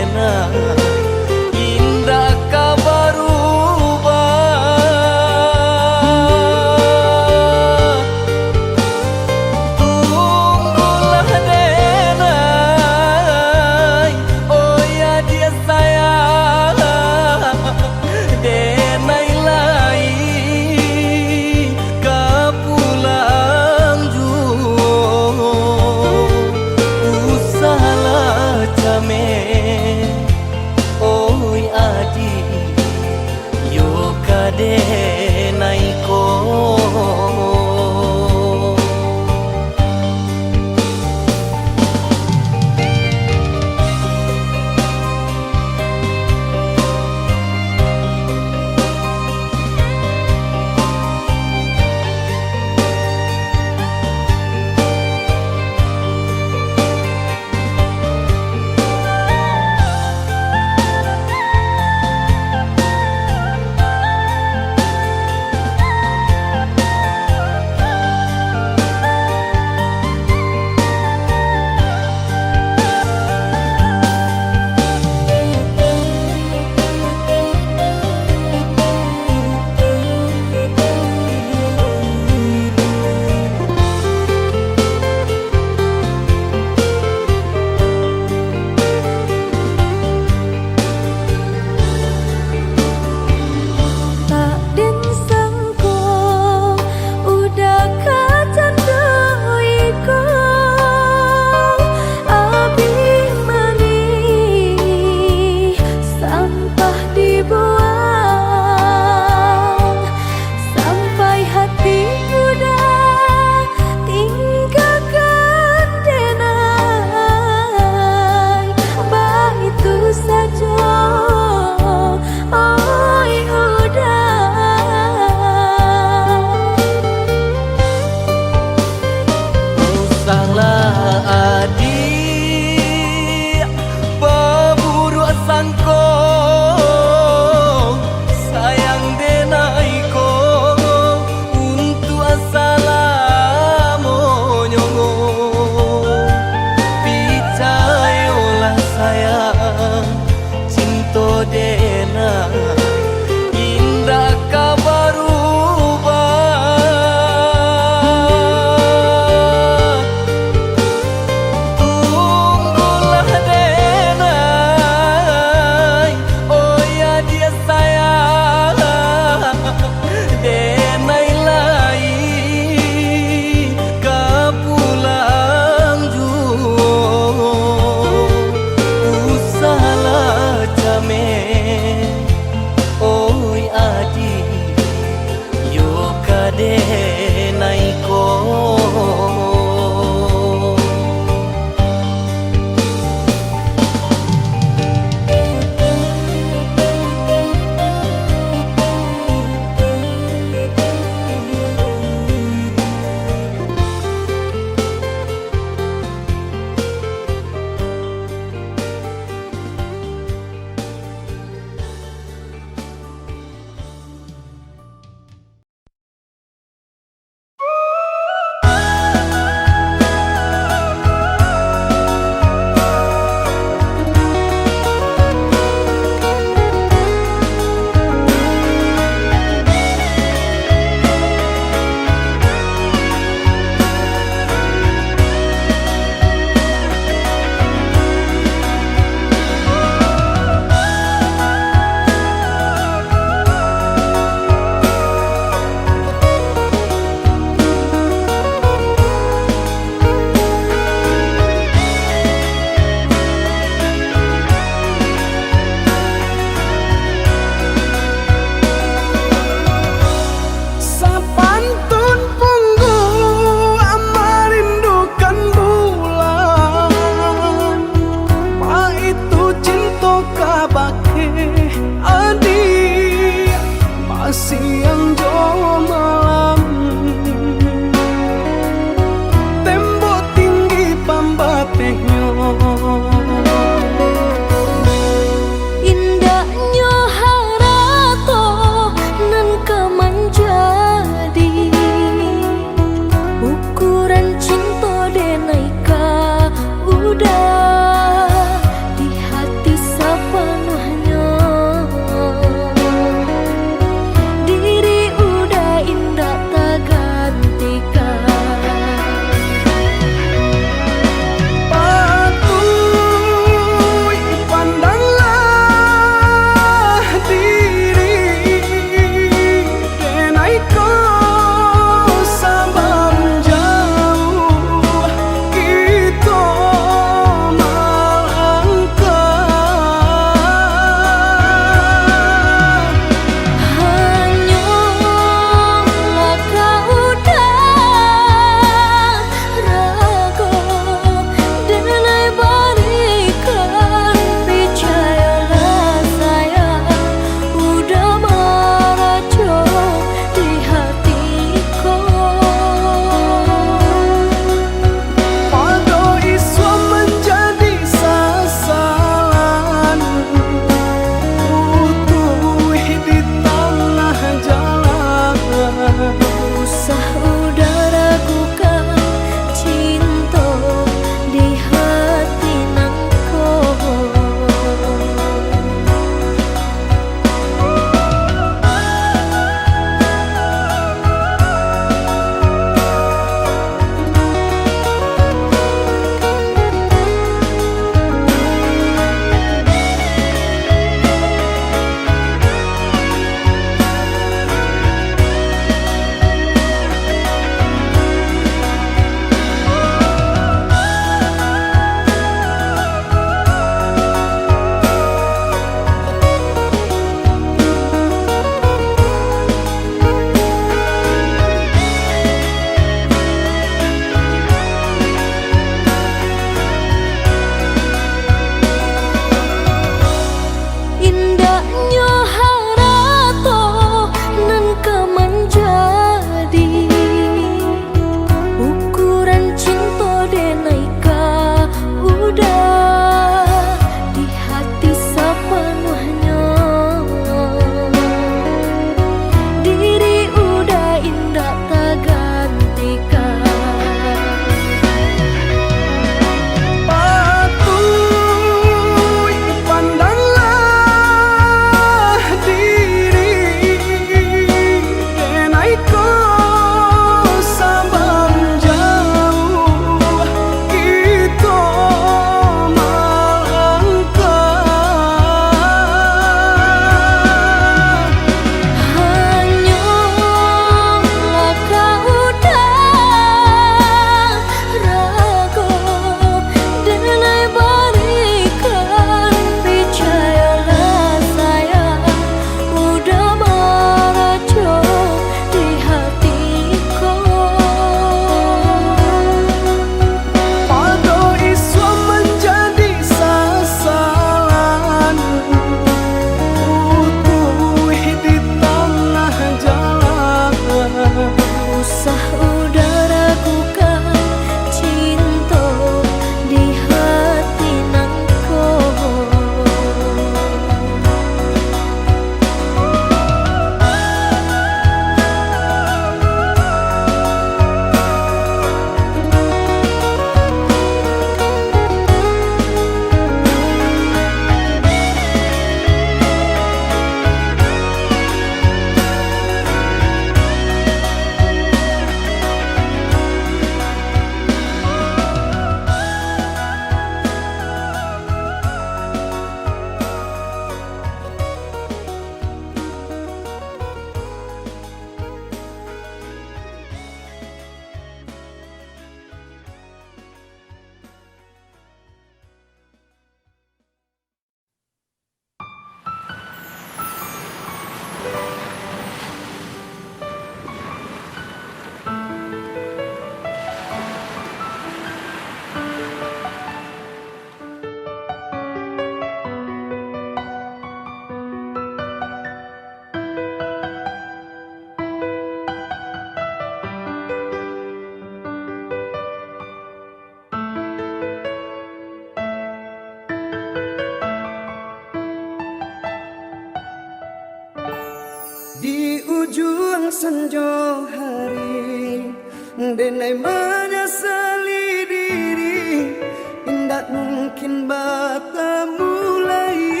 Speaker 1: Di ujung senja hari denai menyesali diri, indak mungkin bata mulai.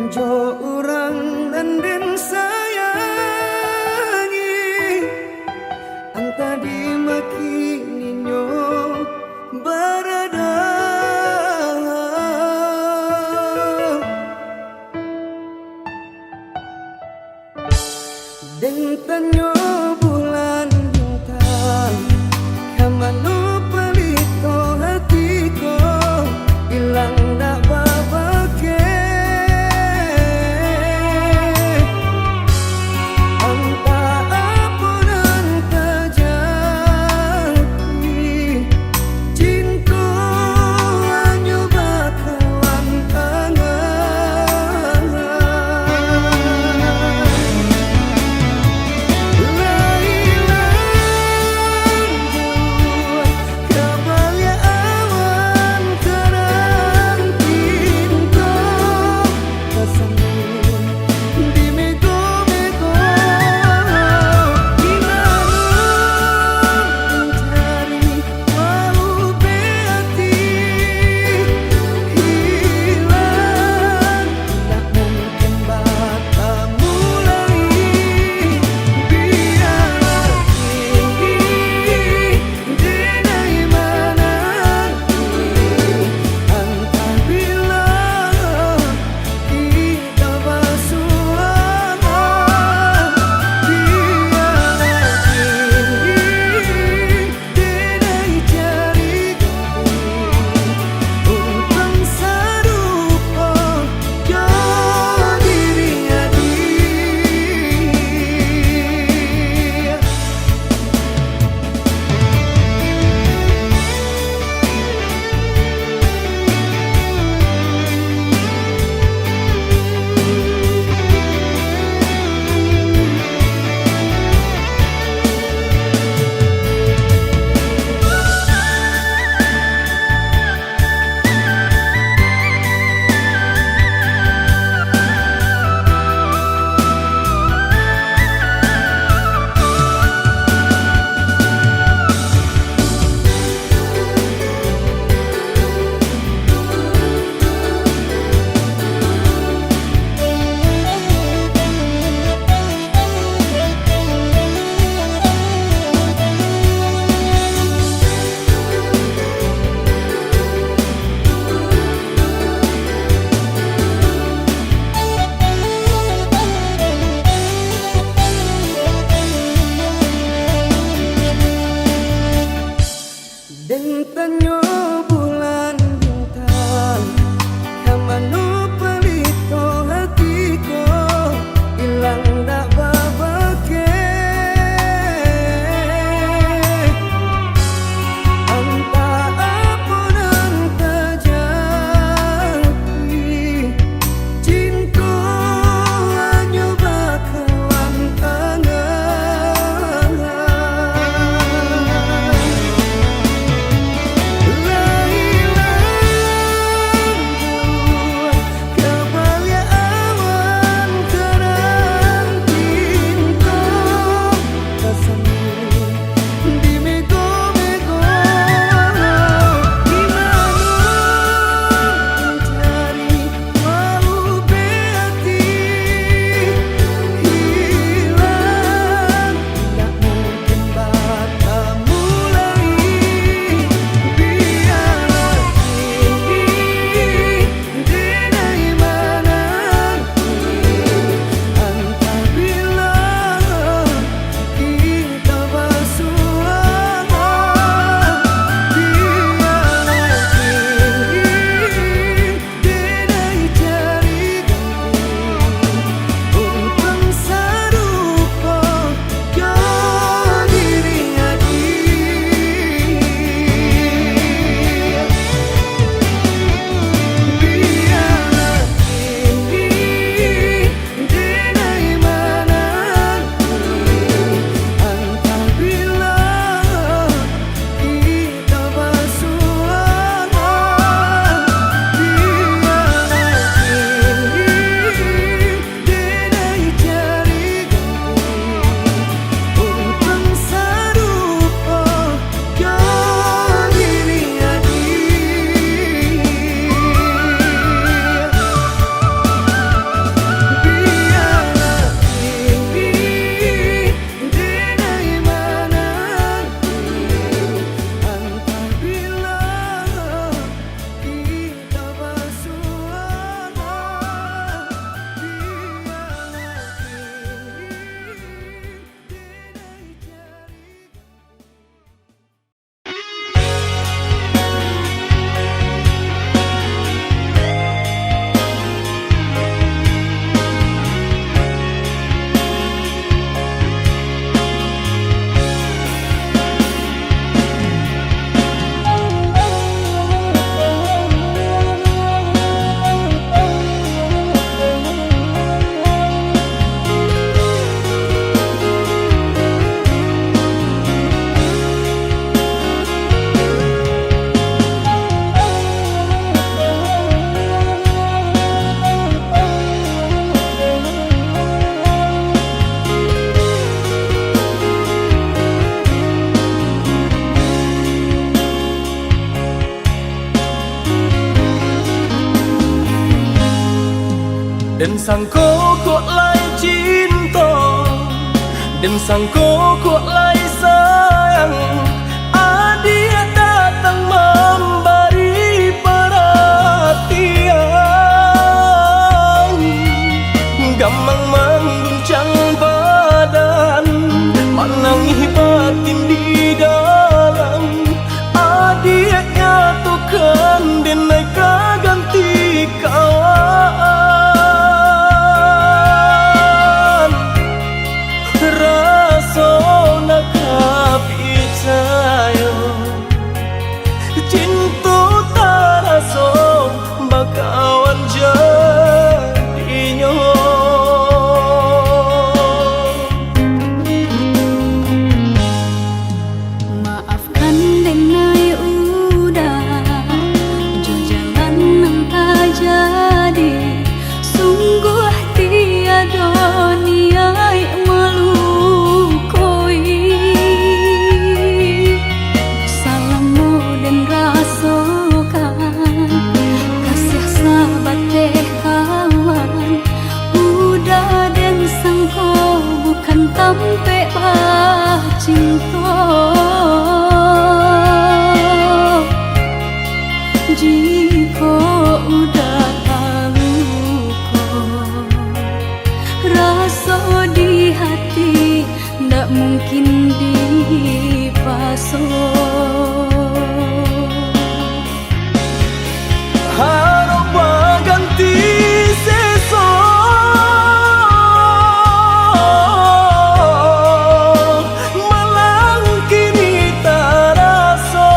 Speaker 1: Jo orang dan den sayangi, anta dimaki ninyo berada. Den tanyo bulan bintang, kamano palito hatiko, ilang dak babake. Anta apun anta jadi, cinta hanya bakalan angan.
Speaker 3: Dan sangko kok lai cinta, dan sangko kok lai sayang. Dia datang memberi perhatian, gampang mengguncang badan, menangis batin di dalam. Dia nyatukan denai ganti kawan. Rasa nak percaya cinta tak rasa bakawan jadinya.
Speaker 2: Maafkan denai udah jo jalan nang tak jadi. Sungguh tiada niat melukoi. Salahmu dan rasakan kasih sahabat teh kawan. Udah dan sangko bukan tampe bah cinta. Jika udah terluka, rasa di hati ndak mungkin dipasung.
Speaker 3: Harap ganti sesok, malang kini tak rasa.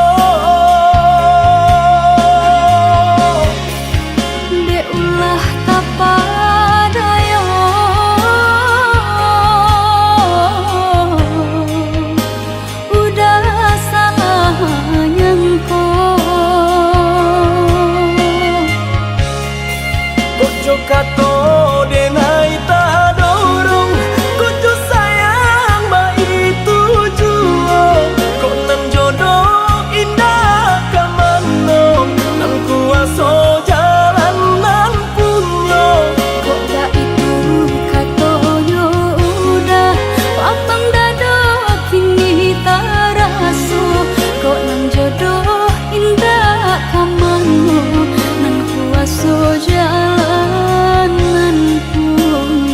Speaker 2: Dek ulah tak padaya, udah salah nyangko.
Speaker 3: Kojo kato denai tak dorong, kojo sayang ba itu jua. Kok nan jodoh indah kamano, nan kuaso jalan nan punya.
Speaker 2: Kok dah itu katonyo udah lapang dada kini tak rasa. Kok nang jodoh indah kamano, nan kuaso jalan nan punya.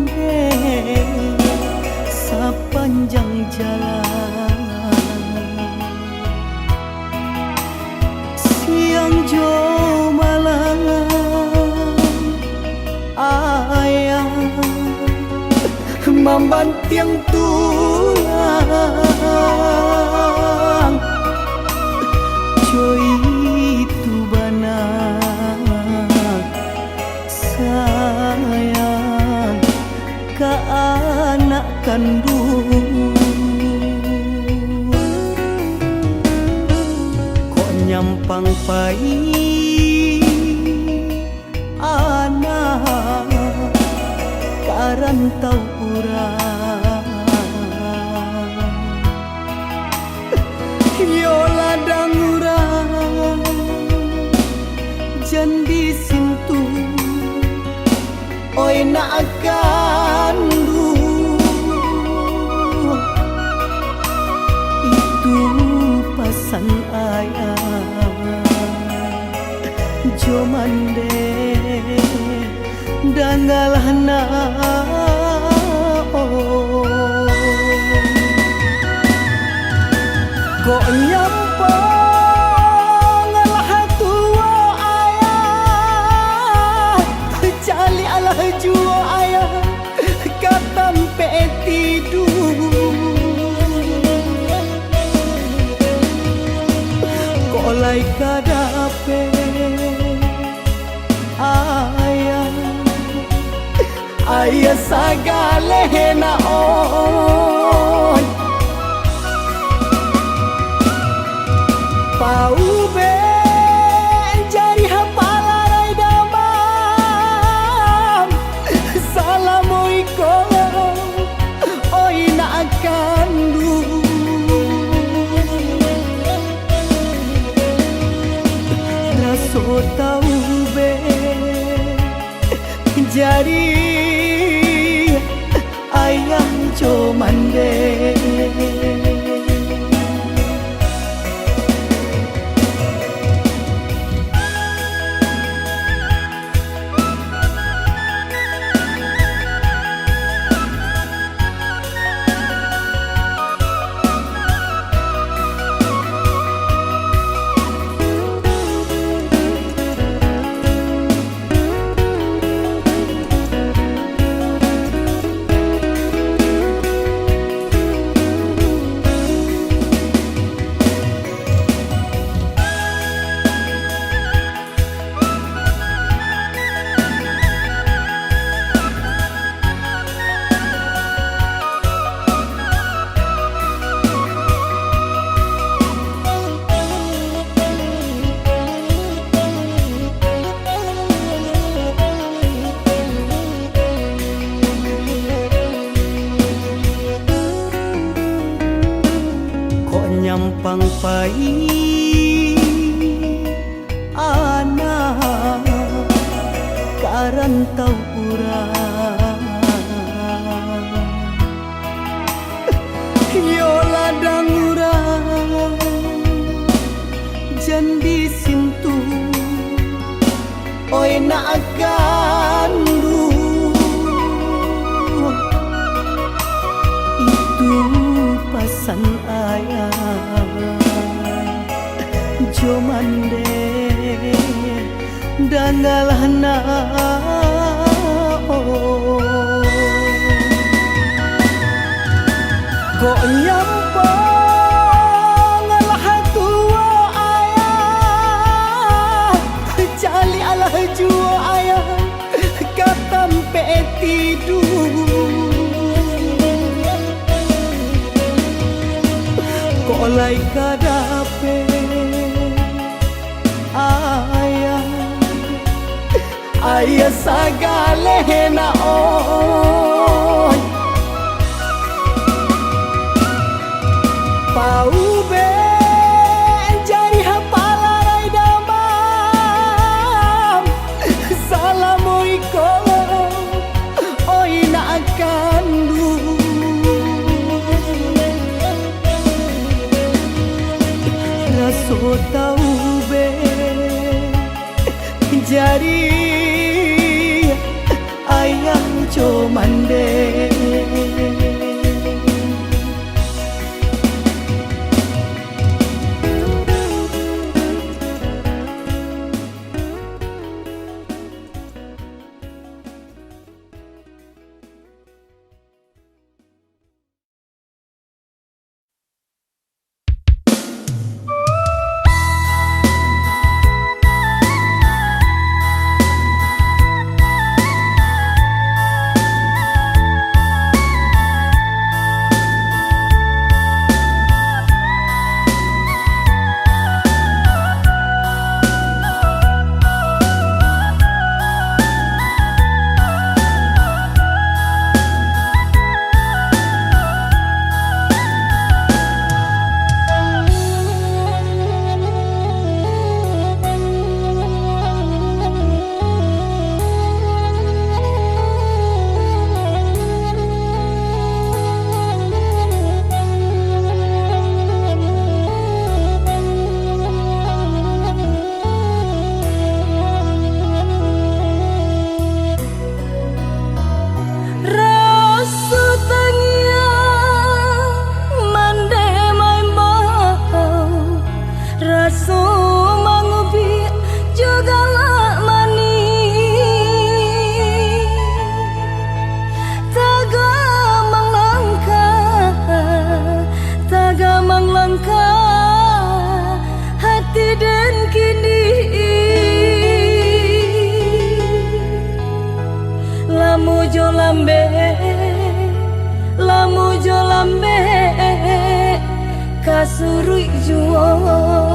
Speaker 2: mandeng sepanjang jalan siang jo malam ayah
Speaker 1: Membanting tulang
Speaker 2: Joy itu banak sayang ke anak kandung kok nyampang pai anak karantau urang
Speaker 1: Yo ladang urang
Speaker 2: jandi sintu
Speaker 1: Oi nak kandu
Speaker 2: itu pasan ayah jo mande dangalana
Speaker 1: Kok nyampang lah tua ayah
Speaker 2: cali alah jua ayah
Speaker 1: Katampe tidur
Speaker 2: kok lai kadape ayah
Speaker 1: Ayah sagale naon Pau be jari hapalarai damam Assalamualaikum oi nak kandu
Speaker 2: raso tau be
Speaker 1: Jadi
Speaker 2: ayah jo mande nyampang pai anak karantau urang
Speaker 1: Yo ladang urang
Speaker 2: jandi sintu
Speaker 1: Oi nak kandu
Speaker 2: itu pasan ayah jo mande dangalana
Speaker 1: Kok nyampang lah tua ayah
Speaker 2: cali alah jua ayah
Speaker 1: Katampe tidur
Speaker 2: kok lai kadape ayah
Speaker 1: Ayah sagale naon Pau be jari hapalarai damam Assalamualaikum oi nak kandu
Speaker 2: raso tau be
Speaker 1: Jadi
Speaker 2: ayah jo mande surui juo